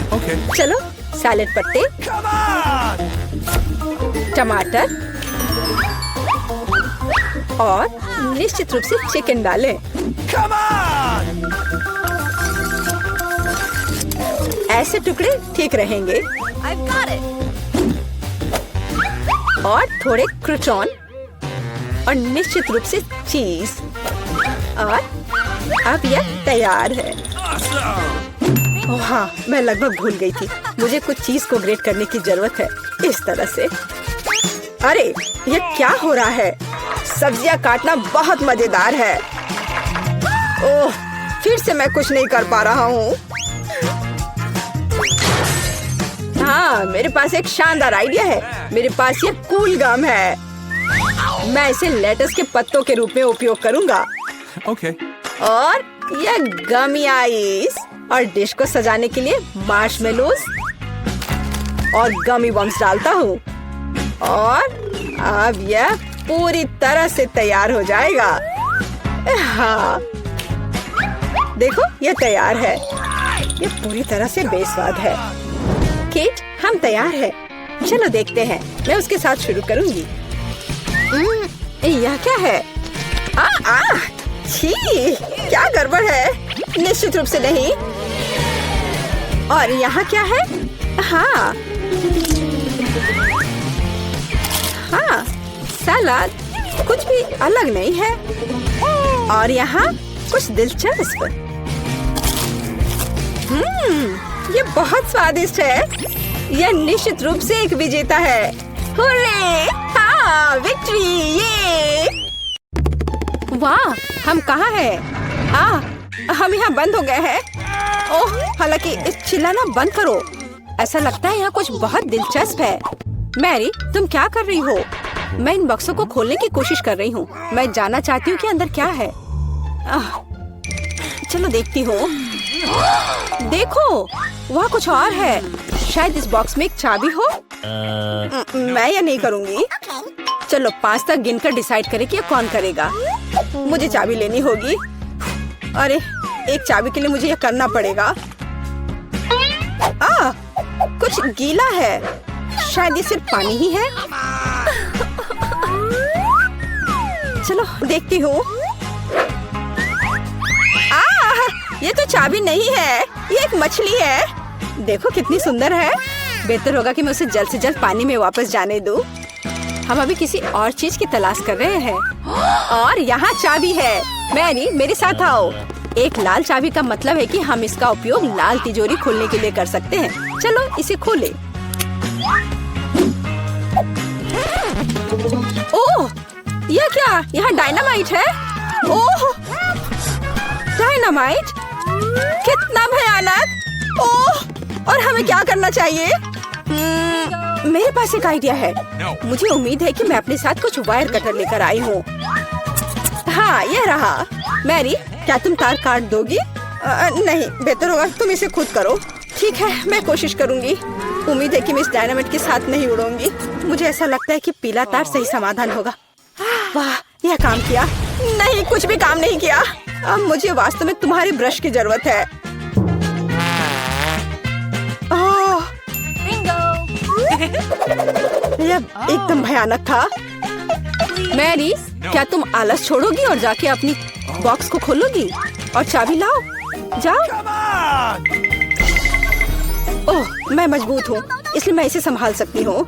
Okay. चलो, सैलेड पत्ते, टमाटर और निश्चित रूप से चिकन डालें। Come on! ऐसे टुकड़े ठीक रहेंगे। I've got it. और थोड़े क्रूटॉन और निश्चित रूप से चीज। और अब यह तैयार है। ओह हाँ, मैं लगभग भूल गई थी। मुझे कुछ चीज को ग्रेट करने की जरूरत है। इस तरह से। अरे, यह क्या हो रहा है? सब्जियां काटना बहुत मजेदार है। ओह, फिर से मैं कुछ नहीं कर पा रहा हूँ। हाँ, मेरे पास एक शानदार आइडिया है। मेरे पास ये कूल गम है। मैं इसे लेटस के पत्तों के रूप में उपयोग करूंगा। Okay. और यह गमी आइस और डिश को सजाने के लिए मार्शमेलोज और गमी बम्स डालता हूँ। और अब यह पूरी तरह से तैयार हो जाएगा। हाँ, देखो, यह तैयार है। यह पूरी तरह से बेस्वाद है। केट, हम तैयार हैं। चलो देखते हैं। मैं उसके साथ शुरू करूंगी। यह क्या है? छी, क्या गड़बड़ है? निश्चित रूप से नहीं। और यहाँ क्या है? हाँ, हाँ, सलाद। कुछ भी अलग नहीं है। और यहाँ कुछ दिलचस्प। ये बहुत स्वादिष्ट है। यह निश्चित रूप से एक विजेता है। हुर्रे! हाँ, विक्ट्री! ये! वाह, हम कहाँ हैं? हम यहाँ बंद हो गए हैं। ओह, हालांकि चिल्लाना बंद करो। ऐसा लगता है यहाँ कुछ बहुत दिलचस्प है। मैरी, तुम क्या कर रही हो? मैं इन बक्सों को खोलने की कोशिश कर रही हूँ। मैं जानना चाहती हूँ कि अंदर क्या है। चलो देखती हूँ। देखो, वहाँ कुछ और है। शायद इस बॉक्स में एक चाबी हो। मैं यह नहीं करूँगी। चलो 5 तक गिनकर डिसाइड करें कि कौन करेगा। मुझे चाबी लेनी होगी। अरे, एक चाबी के लिए मुझे यह करना पड़ेगा। कुछ गीला है। शायद ये सिर्फ पानी ही है। चलो देखती हूँ। ये तो चाबी नहीं है, ये एक मछली है। देखो कितनी सुंदर है। बेहतर होगा कि मैं उसे जल्द से जल्द पानी में वापस जाने दूँ। हम अभी किसी और चीज की तलाश कर रहे हैं। और यहाँ चाबी है। मैरी, मेरे साथ आओ। एक लाल चाबी का मतलब है कि हम इसका उपयोग लाल तिजोरी खोलने के लिए कर सकते हैं। चलो इसे खोलें। ओह, यह क्या? यहाँ डायनामाइट है। ओह, डायनामाइट, कितना भयानक। ओह, और हमें क्या करना चाहिए? मेरे पास एक आइडिया है। मुझे उम्मीद है कि मैं अपने साथ कुछ वायर कटर लेकर आई हूँ। हाँ, यह रहा। मैरी, क्या तुम तार काट दोगी? नहीं, बेहतर होगा तुम इसे खुद करो। ठीक है, मैं कोशिश करूँगी। उम्मीद है कि मैं इस डायनामाइट के साथ नहीं उड़ूंगी। मुझे ऐसा लगता है कि पीला तार सही समाधान होगा। वाह, यह काम किया। नहीं, कुछ भी काम नहीं किया। अब मुझे वास्तव में तुम्हारी ब्रश की जरूरत है। यह एकदम भयानक था। मैरी, क्या तुम आलस छोड़ोगी और जाके अपनी बॉक्स को खोलोगी और चाबी लाओ? जाओ। ओह, मैं मजबूत हूँ, इसलिए मैं इसे संभाल सकती हूँ।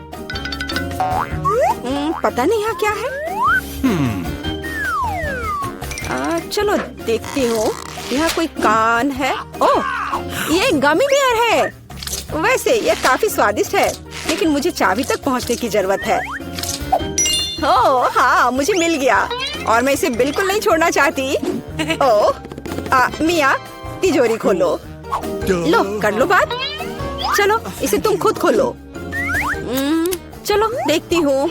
पता नहीं यहाँ क्या है। चलो देखती हूँ। यहाँ कोई कान है। ओह, ये गमी बेयर है। वैसे ये काफी स्वादिष्ट है, लेकिन मुझे चाबी तक पहुँचने की जरूरत है। ओह हाँ, मुझे मिल गया और मैं इसे बिल्कुल नहीं छोड़ना चाहती। ओह, मिया, तिजोरी खोलो। लो, कर लो बात। चलो इसे तुम खुद खोलो। चलो देखती हूँ।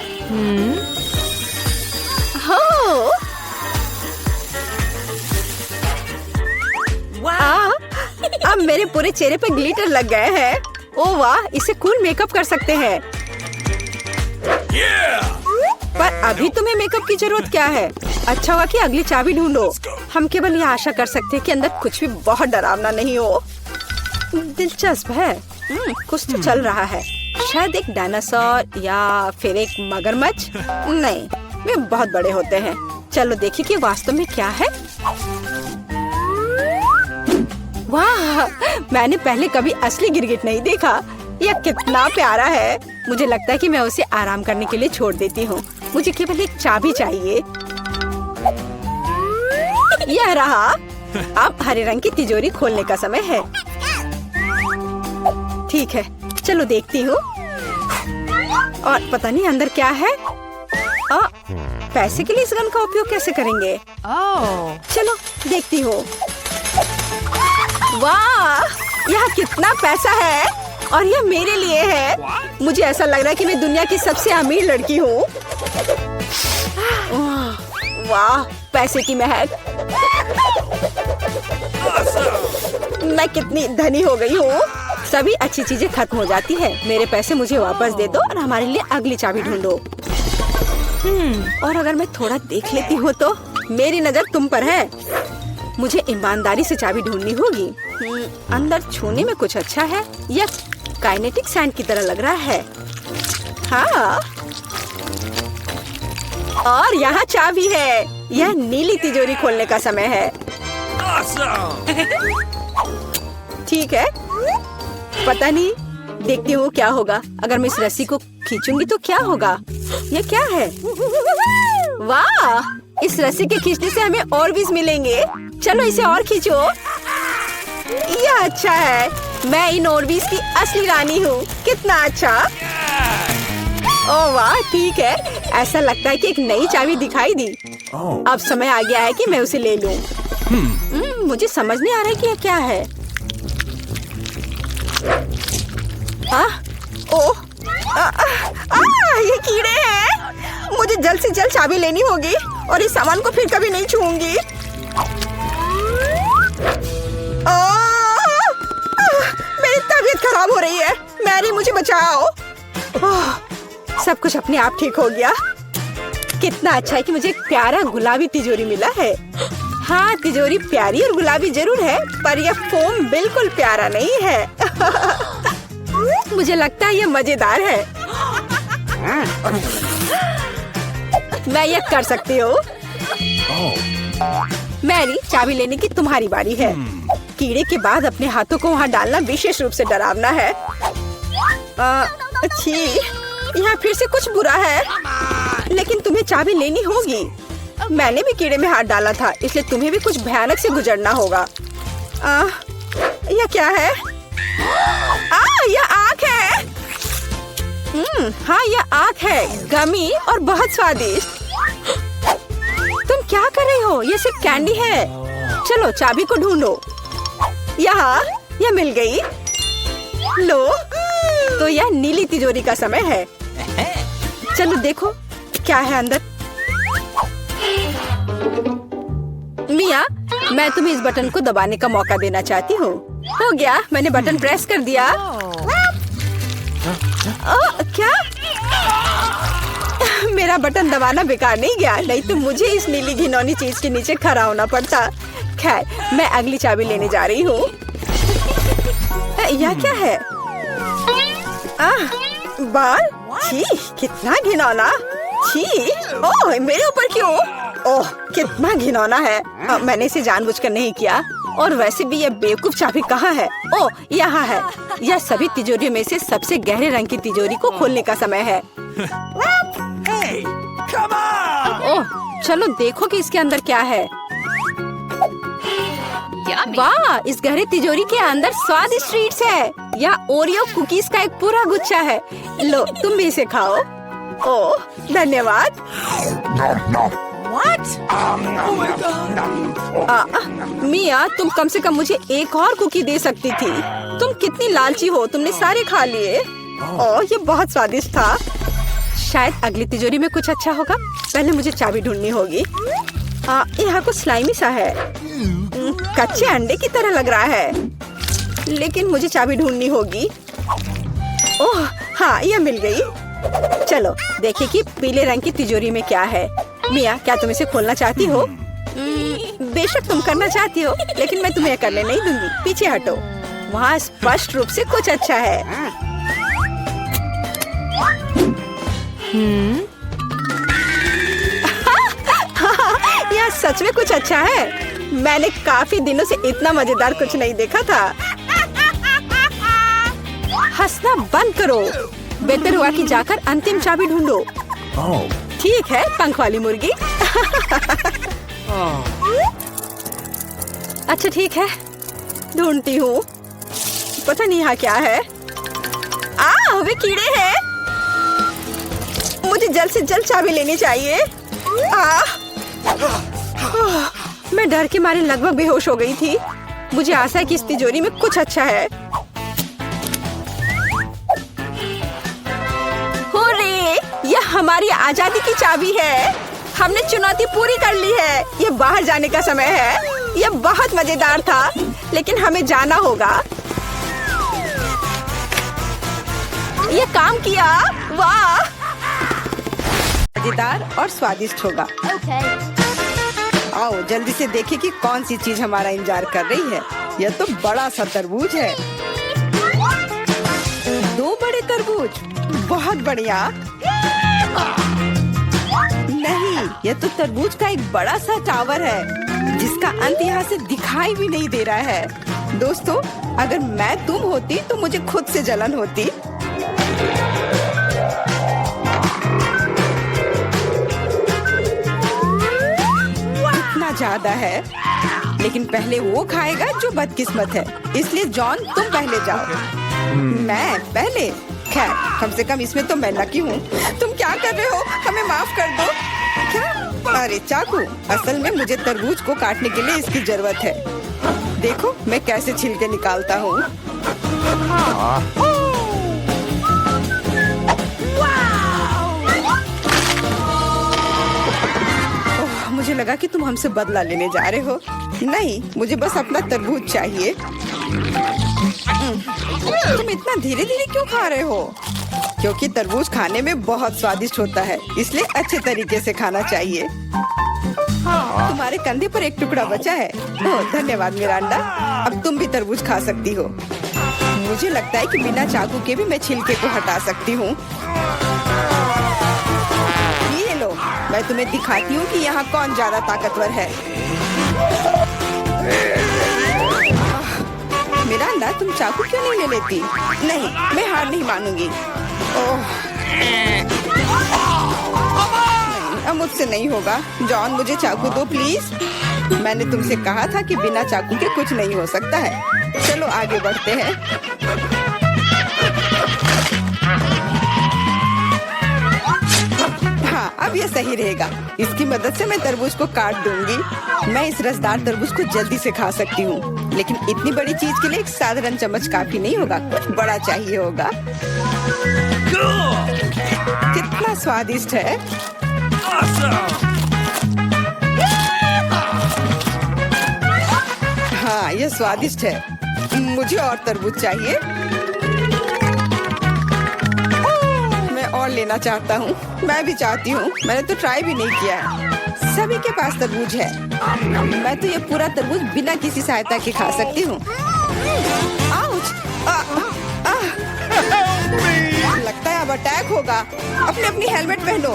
अब मेरे पूरे चेहरे पे ग्लिटर लग गए हैं। ओह वाह, इसे कूल मेकअप कर सकते हैं। पर अभी तुम्हें मेकअप की जरूरत क्या है? अच्छा हुआ कि अगली चाबी ढूंढो। हम केवल ये आशा कर सकते हैं कि अंदर कुछ भी बहुत डरावना नहीं हो। दिलचस्प है। कुछ तो चल रहा है। शायद एक डायनासोर या फिर एक मगरमच्छ। नहीं, वे बहुत बड़े होते हैं। चलो देखिए कि वास्तव में क्या है। वाह, मैंने पहले कभी असली गिरगिट नहीं देखा। यह कितना प्यारा है। मुझे लगता है कि मैं उसे आराम करने के लिए छोड़ देती हूँ। मुझे केवल एक चाबी चाहिए। यह रहा। अब हरे रंग की तिजोरी खोलने का समय है। ठीक है, चलो देखती हूँ। और पता नहीं अंदर क्या है। पैसे के लिए इस गन का उपयोग कैसे करेंगे? चलो देखती हूँ। वाह, यह कितना पैसा है और यह मेरे लिए है। मुझे ऐसा लग रहा है कि मैं दुनिया की सबसे अमीर लड़की हूँ। वाह, पैसे की महक। मैं कितनी धनी हो गई हूँ। सभी अच्छी चीजें खत्म हो जाती है। मेरे पैसे मुझे वापस दे दो और हमारे लिए अगली चाबी ढूंढो। और अगर मैं थोड़ा देख लेती हूँ तो मेरी नजर तुम पर है। मुझे ईमानदारी से चाबी ढूंढनी होगी। अंदर छूने में कुछ अच्छा है। यह काइनेटिक सैंड की तरह लग रहा है। हाँ, और यहाँ चाबी है। यह नीली तिजोरी खोलने का समय है। ठीक है, पता नहीं, देखती हूँ क्या होगा। अगर मैं इस रस्सी को खींचूंगी तो क्या होगा? यह क्या है? वाह, इस रस्सी के खींचने से हमें और भी मिलेंगे। चलो इसे और खींचो। यह अच्छा है। मैं इन ऑर्बिस की असली रानी हूँ। कितना अच्छा। ओह वाह, ठीक है। ऐसा लगता है कि एक नई चाबी दिखाई दी। अब समय आ गया है कि मैं उसे ले लूं। मुझे समझ नहीं आ रहा है कि यह क्या है। ओह, ये कीड़े हैं। मुझे जल्द से जल्द चाबी लेनी होगी और इस सामान को फिर कभी नहीं छूऊंगी। मेरी तबीयत खराब हो रही है। मैरी, मुझे बचाओ। सब कुछ अपने आप ठीक हो गया। कितना अच्छा है कि मुझे एक प्यारा गुलाबी तिजोरी मिला है। हाँ, तिजोरी प्यारी और गुलाबी जरूर है, पर यह फोम बिल्कुल प्यारा नहीं है। मुझे लगता है ये मजेदार है। मैं ये कर सकती हूँ। मैरी, चाबी लेने की तुम्हारी बारी है। कीड़े के बाद अपने हाथों को वहाँ डालना विशेष रूप से डरावना है। अच्छी, यहाँ फिर से कुछ बुरा है, लेकिन तुम्हें चाबी लेनी होगी। मैंने भी कीड़े में हाथ डाला था, इसलिए तुम्हें भी कुछ भयानक से गुजरना होगा। यह क्या है? यह आँख है। हाँ, यह आँख है, गमी और बहुत स्वादिष्ट। तुम क्या कर रही हो? ये सिर्फ कैंडी है। चलो चाबी को ढूंढो। यहाँ, यह मिल गई। लो, तो यह नीली तिजोरी का समय है। चलो देखो क्या है अंदर। मिया, मैं तुम्हें इस बटन को दबाने का मौका देना चाहती हूँ। हो गया, मैंने बटन प्रेस कर दिया। क्या? मेरा बटन दबाना बेकार नहीं गया, नहीं तो मुझे इस नीली घिनौनी चीज के नीचे खड़ा होना पड़ता। खैर, मैं अगली चाबी लेने जा रही हूँ। यह क्या है? बाल? छी, कितना घिनौना। छी, ओह, मेरे ऊपर क्यों? ओह, कितना घिनौना है। मैंने इसे जानबूझकर नहीं किया। और वैसे भी यह बेवकूफ चाबी कहाँ है? ओह, यहाँ है। यह सभी तिजोरियों में से सबसे गहरे रंग की तिजोरी को खोलने का समय है। Hey, come on! ओह, चलो देखो कि इसके अंदर क्या है। वाह, इस गहरे तिजोरी के अंदर स्वादिष्ट ट्रीट्स है। यह ओरियो कुकीज का एक पूरा गुच्छा है। लो, तुम भी इसे खाओ। ओह, धन्यवाद। What? Oh my God! मिया, तुम कम से कम मुझे एक और कुकी दे सकती थी। तुम कितनी लालची हो, तुमने सारे खा लिए। ओह, ये बहुत स्वादिष्ट था। शायद अगली तिजोरी में कुछ अच्छा होगा। पहले मुझे चाबी ढूंढनी होगी। यहाँ कुछ स्लाइमी सा है, कच्चे अंडे की तरह लग रहा है, लेकिन मुझे चाबी ढूंढनी होगी। ओह हाँ, यह मिल गई। चलो देखिए कि पीले रंग की तिजोरी में क्या है। मिया, क्या तुम इसे खोलना चाहती हो? बेशक तुम करना चाहती हो, लेकिन मैं तुम्हें करने नहीं दूंगी। पीछे हटो, वहाँ स्पष्ट रूप से कुछ अच्छा है। यह सच में कुछ अच्छा है। मैंने काफी दिनों से इतना मजेदार कुछ नहीं देखा था। हंसना बंद करो। बेहतर हुआ कि जाकर अंतिम चाबी ढूंढो। ठीक है, पंख वाली मुर्गी। अच्छा ठीक है, ढूंढती हूँ। पता नहीं यहाँ क्या है। वे कीड़े हैं। मुझे जल्द से जल्द चाबी लेनी चाहिए। मैं डर के मारे लगभग बेहोश हो गई थी। मुझे आशा है कि इस तिजोरी में कुछ अच्छा है। हुर्रे! यह हमारी आजादी की चाबी है। हमने चुनौती पूरी कर ली है। यह बाहर जाने का समय है। यह बहुत मजेदार था, लेकिन हमें जाना होगा। यह काम किया। वाह! मजेदार और स्वादिष्ट होगा। आओ जल्दी से देखें कि कौन सी चीज हमारा इंतजार कर रही है। यह तो बड़ा सा तरबूज है। 2 बड़े तरबूज, बहुत बढ़िया। नहीं, यह तो तरबूज का एक बड़ा सा टावर है, जिसका अंत यहाँ से दिखाई भी नहीं दे रहा है। दोस्तों, अगर मैं तुम होती तो मुझे खुद से जलन होती। ज्यादा है, लेकिन पहले वो खाएगा जो बदकिस्मत है। इसलिए जॉन, तुम पहले जाओ। मैं पहले? खैर, कम से कम इसमें तो मैं लकी हूँ। तुम क्या कर रहे हो? हमें माफ कर दो। क्या? अरे चाकू, असल में मुझे तरबूज को काटने के लिए इसकी जरूरत है। देखो मैं कैसे छिलके निकालता हूँ। मुझे लगा कि तुम हमसे बदला लेने जा रहे हो। नहीं, मुझे बस अपना तरबूज चाहिए। तुम इतना धीरे धीरे क्यों खा रहे हो? क्योंकि तरबूज खाने में बहुत स्वादिष्ट होता है, इसलिए अच्छे तरीके से खाना चाहिए। तुम्हारे कंधे पर एक टुकड़ा बचा है। ओह, धन्यवाद मिरांडा। अब तुम भी तरबूज खा सकती हो। मुझे लगता है कि बिना चाकू के भी मैं छिलके को हटा सकती हूँ। ये लो, मैं तुम्हें दिखाती हूँ कि यहाँ कौन ज्यादा ताकतवर है। मिरांडा, तुम चाकू क्यों नहीं ले लेती? नहीं, मैं हार नहीं मानूंगी। ओह, नहीं, अब मुझसे नहीं होगा। जॉन, मुझे चाकू दो प्लीज। मैंने तुमसे कहा था कि बिना चाकू के कुछ नहीं हो सकता है। चलो आगे बढ़ते हैं। हाँ, अब ये सही रहेगा। इसकी मदद से मैं तरबूज को काट दूंगी। मैं इस रसदार तरबूज को जल्दी से खा सकती हूँ, लेकिन इतनी बड़ी चीज के लिए एक साधारण चम्मच काफी नहीं होगा, कुछ बड़ा चाहिए होगा। कितना स्वादिष्ट है। हाँ, ये स्वादिष्ट है। मुझे और तरबूज चाहिए। मैं और लेना चाहता हूँ। मैं भी चाहती हूँ। मैंने तो ट्राई भी नहीं किया है। सभी के पास तरबूज है। मैं तो ये पूरा तरबूज बिना किसी सहायता के खा सकती हूँ। आउच! लगता है अब अटैक होगा। अपनी हेलमेट पहनो।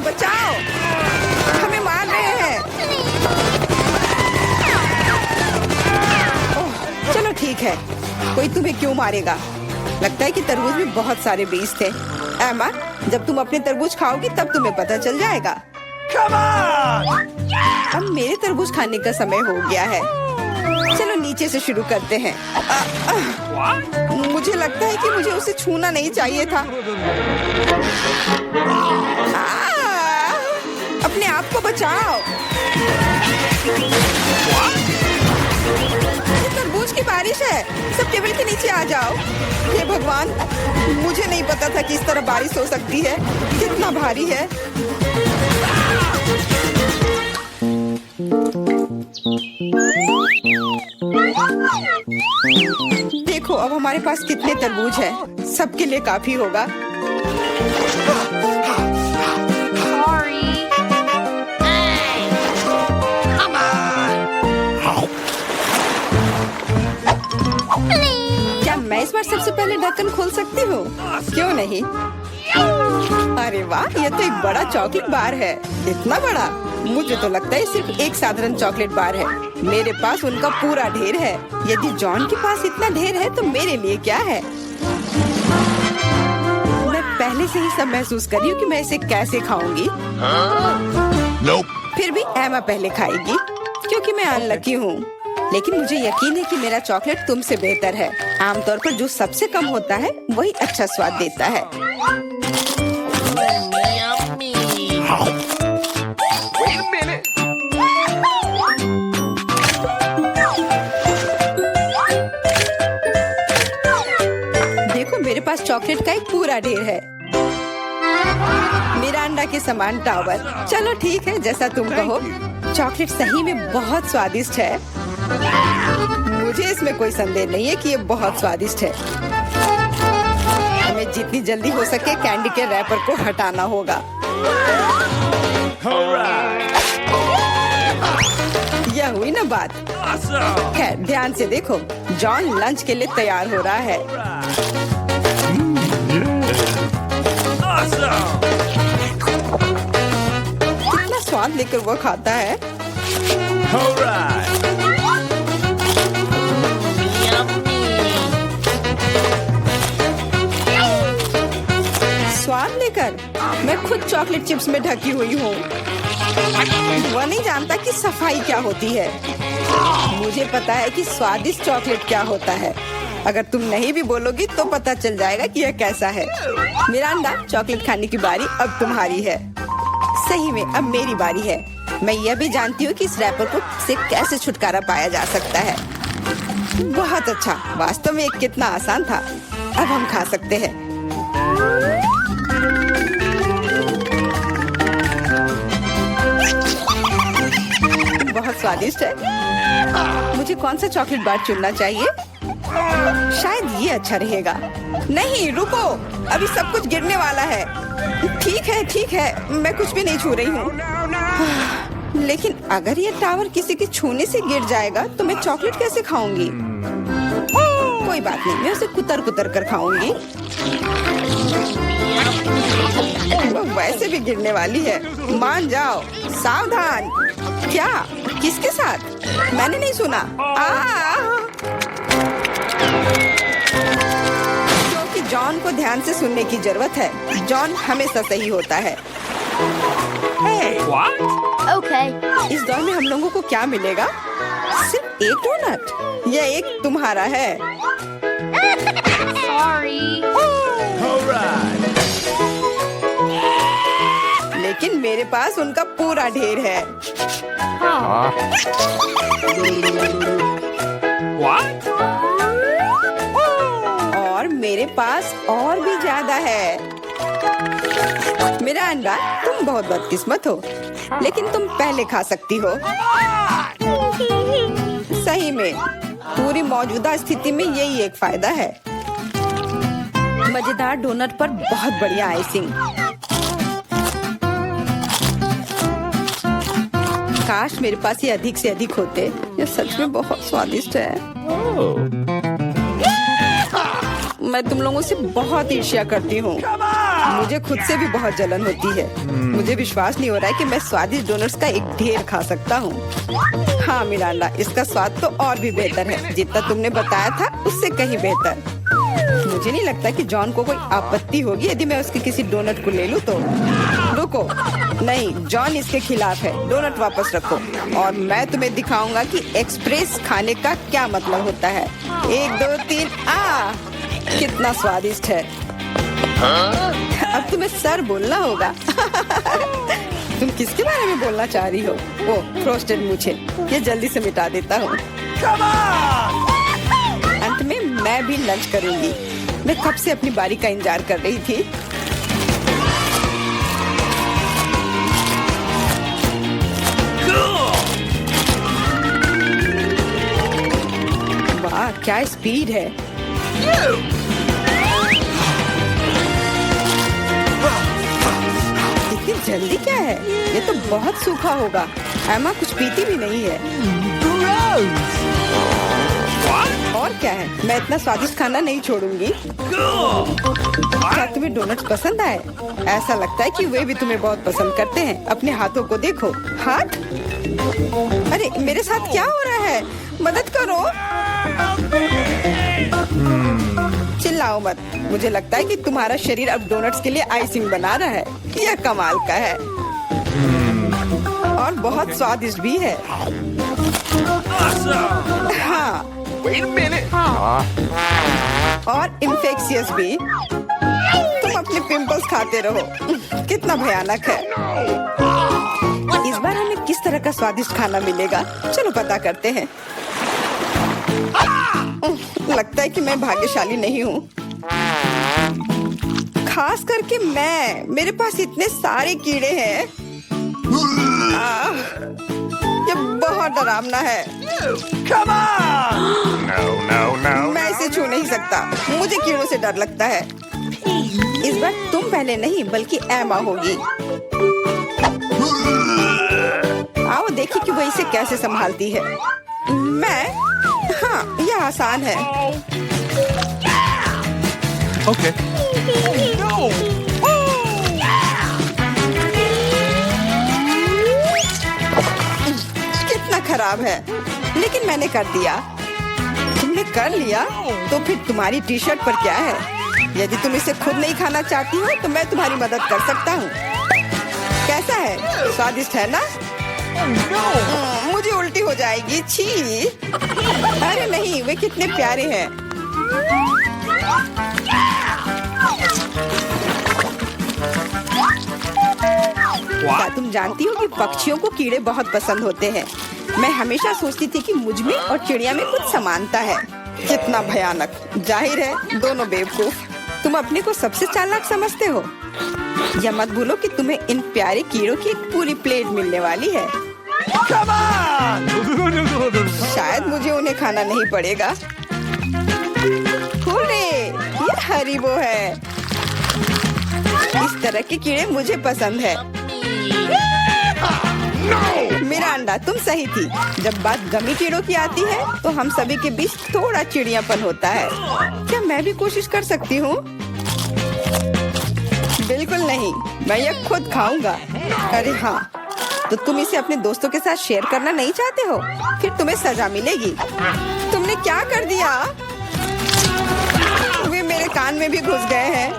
बचाओ! हमें मार रहे हैं। ओह, चलो ठीक है। कोई तुम्हें क्यों मारेगा? लगता है कि तरबूज में बहुत सारे बीज थे। एमा, जब तुम अपने तरबूज खाओगी तब तुम्हें पता चल जाएगा। अब मेरे तरबूज खाने का समय हो गया है। चलो नीचे से शुरू करते हैं। मुझे लगता है कि मुझे उसे छूना नहीं चाहिए था। अपने आप को बचाओ। ये तरबूज की बारिश है। सब टेबल के नीचे आ जाओ। हे भगवान, मुझे नहीं पता था कि इस तरह बारिश हो सकती है। कितना भारी है। देखो अब हमारे पास कितने तरबूज हैं। सबके लिए काफी होगा। क्या मैं इस बार सबसे पहले ढक्कन खोल सकती हूँ? क्यों नहीं? अरे वाह, ये तो एक बड़ा चॉकलेट बार है। इतना बड़ा? मुझे तो लगता है सिर्फ एक साधारण चॉकलेट बार है। मेरे पास उनका पूरा ढेर है। यदि जॉन के पास इतना ढेर है तो मेरे लिए क्या है? मैं पहले से ही सब महसूस कर रही हूँ कि मैं इसे कैसे खाऊंगी। फिर भी एमा पहले खाएगी क्योंकि मैं अनलकी हूँ। लेकिन मुझे यकीन है कि मेरा चॉकलेट तुमसे बेहतर है। आमतौर पर जो सबसे कम होता है वही अच्छा स्वाद देता है। देखो मेरे पास चॉकलेट का एक पूरा ढेर है। मिरांडा के समान टावर। चलो ठीक है, जैसा तुम कहो। चॉकलेट सही में बहुत स्वादिष्ट है। मुझे इसमें कोई संदेह नहीं है कि ये बहुत स्वादिष्ट है। हमें जितनी जल्दी हो सके कैंडी के रैपर को हटाना होगा। यह हुई ना बात। खैर ध्यान से देखो, जॉन लंच के लिए तैयार हो रहा है। कितना स्वाद लेकर वो खाता है। स्वाद लेकर मैं खुद चॉकलेट चिप्स में ढकी हुई हूँ। वह नहीं जानता कि सफाई क्या होती है। मुझे पता है कि स्वादिष्ट चॉकलेट क्या होता है। अगर तुम नहीं भी बोलोगी तो पता चल जाएगा कि यह कैसा है। मिरांडा, चॉकलेट खाने की बारी अब तुम्हारी है। सही में अब मेरी बारी है। मैं यह भी जानती हूँ कि इस रैपर को से कैसे छुटकारा पाया जा सकता है। बहुत अच्छा, वास्तव में कितना आसान था। अब हम खा सकते हैं। बहुत स्वादिष्ट है। मुझे कौन सा चॉकलेट बार चुनना चाहिए? शायद ये अच्छा रहेगा। नहीं रुको, अभी सब कुछ गिरने वाला है। ठीक है, मैं कुछ भी नहीं छू रही हूँ। लेकिन अगर ये टावर किसी के छूने से गिर जाएगा तो मैं चॉकलेट कैसे खाऊंगी? कोई बात नहीं, मैं उसे कुतर कुतर कर खाऊंगी। वो वैसे भी गिरने वाली है, मान जाओ। सावधान। क्या? किसके साथ? मैंने नहीं सुना। क्योंकि जॉन को ध्यान से सुनने की जरूरत है। जॉन हमेशा सही होता है। Okay. इस दौर में हम लोगों को क्या मिलेगा? सिर्फ एक डोनट। यह एक तुम्हारा है। Sorry. All right. लेकिन मेरे पास उनका पूरा ढेर है। What? और मेरे पास और भी ज्यादा है। मेरा अंडा, तुम बहुत बदकिस्मत हो, लेकिन तुम पहले खा सकती हो। सही में, पूरी मौजूदा स्थिति में यही एक फायदा है। मजेदार डोनट पर बहुत बढ़िया आइसिंग। काश मेरे पास ये अधिक से अधिक होते। ये सच में बहुत स्वादिष्ट है। मैं तुम लोगों से बहुत ईर्ष्या करती हूँ। मुझे खुद से भी बहुत जलन होती है। मुझे विश्वास नहीं हो रहा है कि मैं स्वादिष्ट डोनट्स का एक ढेर खा सकता हूँ। हाँ मिरांडा, इसका स्वाद तो और भी बेहतर है। जितना तुमने बताया था उससे कहीं बेहतर। मुझे नहीं लगता कि जॉन को कोई आपत्ति होगी यदि मैं उसके किसी डोनट को ले लूँ तो। रुको, नहीं, जॉन इसके खिलाफ है। डोनट वापस रखो और मैं तुम्हें दिखाऊंगा कि एक्सप्रेस खाने का क्या मतलब होता है। 1 2 3 कितना स्वादिष्ट है। अब तुम्हें सर बोलना होगा। तुम किसके बारे में बोलना चाह रही हो? वो फ्रोस्टेड मूछें। ये जल्दी से मिटा देता हूँ। अंत में मैं भी लंच करूंगी। मैं कब से अपनी बारी का इंतजार कर रही थी। वाह, क्या स्पीड है। इतनी जल्दी क्या है? ये तो बहुत सूखा होगा। एमा कुछ पीती भी नहीं है। और क्या है, मैं इतना स्वादिष्ट खाना नहीं छोड़ूंगी। क्या तुम्हें डोनट्स पसंद आए? ऐसा लगता है कि वे भी तुम्हें बहुत पसंद करते हैं। अपने हाथों को देखो। हाथ? अरे मेरे साथ क्या हो रहा है? मदद करो। चिल्लाओ मत। मुझे लगता है कि तुम्हारा शरीर अब डोनट्स के लिए आइसिंग बना रहा है। यह कमाल का है और बहुत स्वादिष्ट भी है। हाँ, Wait a minute. और इन्फेक्शियस भी। तुम अपने पिंपल्स खाते रहो। कितना भयानक है। इस बार हमें किस तरह का स्वादिष्ट खाना मिलेगा? चलो पता करते हैं। लगता है कि मैं भाग्यशाली नहीं हूँ, खास करके मैं। मेरे पास इतने सारे कीड़े हैं। ये बहुत डरावना है। Come on! No, no, no. मैं इसे छू नहीं सकता। मुझे कीड़ों से डर लगता है। इस बार तुम पहले नहीं बल्कि एमा होगी। आओ देखिए कि वो इसे कैसे संभालती है। मैं? हाँ, यह आसान है। Okay. No! कितना खराब है, लेकिन मैंने कर दिया। तुमने कर लिया तो फिर तुम्हारी टी शर्ट पर क्या है? यदि तुम इसे खुद नहीं खाना चाहती हो तो मैं तुम्हारी मदद कर सकता हूँ। कैसा है? स्वादिष्ट है ना? मुझे उल्टी हो जाएगी। छी! अरे नहीं, वे कितने प्यारे हैं। क्या तुम जानती हो कि पक्षियों को कीड़े बहुत पसंद होते हैं? मैं हमेशा सोचती थी कि मुझ में और चिड़िया में कुछ समानता है। कितना भयानक। जाहिर है दोनों बेवकूफ। तुम अपने को सबसे चालाक समझते हो। या मत भूलो कि तुम्हें इन प्यारे कीड़ों की एक पूरी प्लेट मिलने वाली है। Come on! शायद मुझे उन्हें खाना नहीं पड़ेगा। हुर्रे! ये हरीबो है। इस तरह के कीड़े मुझे पसंद है। वांडा, तुम सही थी। जब बात गमी कीड़ों की आती है तो हम सभी के बीच थोड़ा चिड़ियापन होता है। क्या मैं भी कोशिश कर सकती हूँ? बिल्कुल नहीं, मैं ये खुद खाऊंगा। अरे हाँ, तो तुम इसे अपने दोस्तों के साथ शेयर करना नहीं चाहते हो? फिर तुम्हें सजा मिलेगी। तुमने क्या कर दिया? वे मेरे कान में भी घुस गए हैं।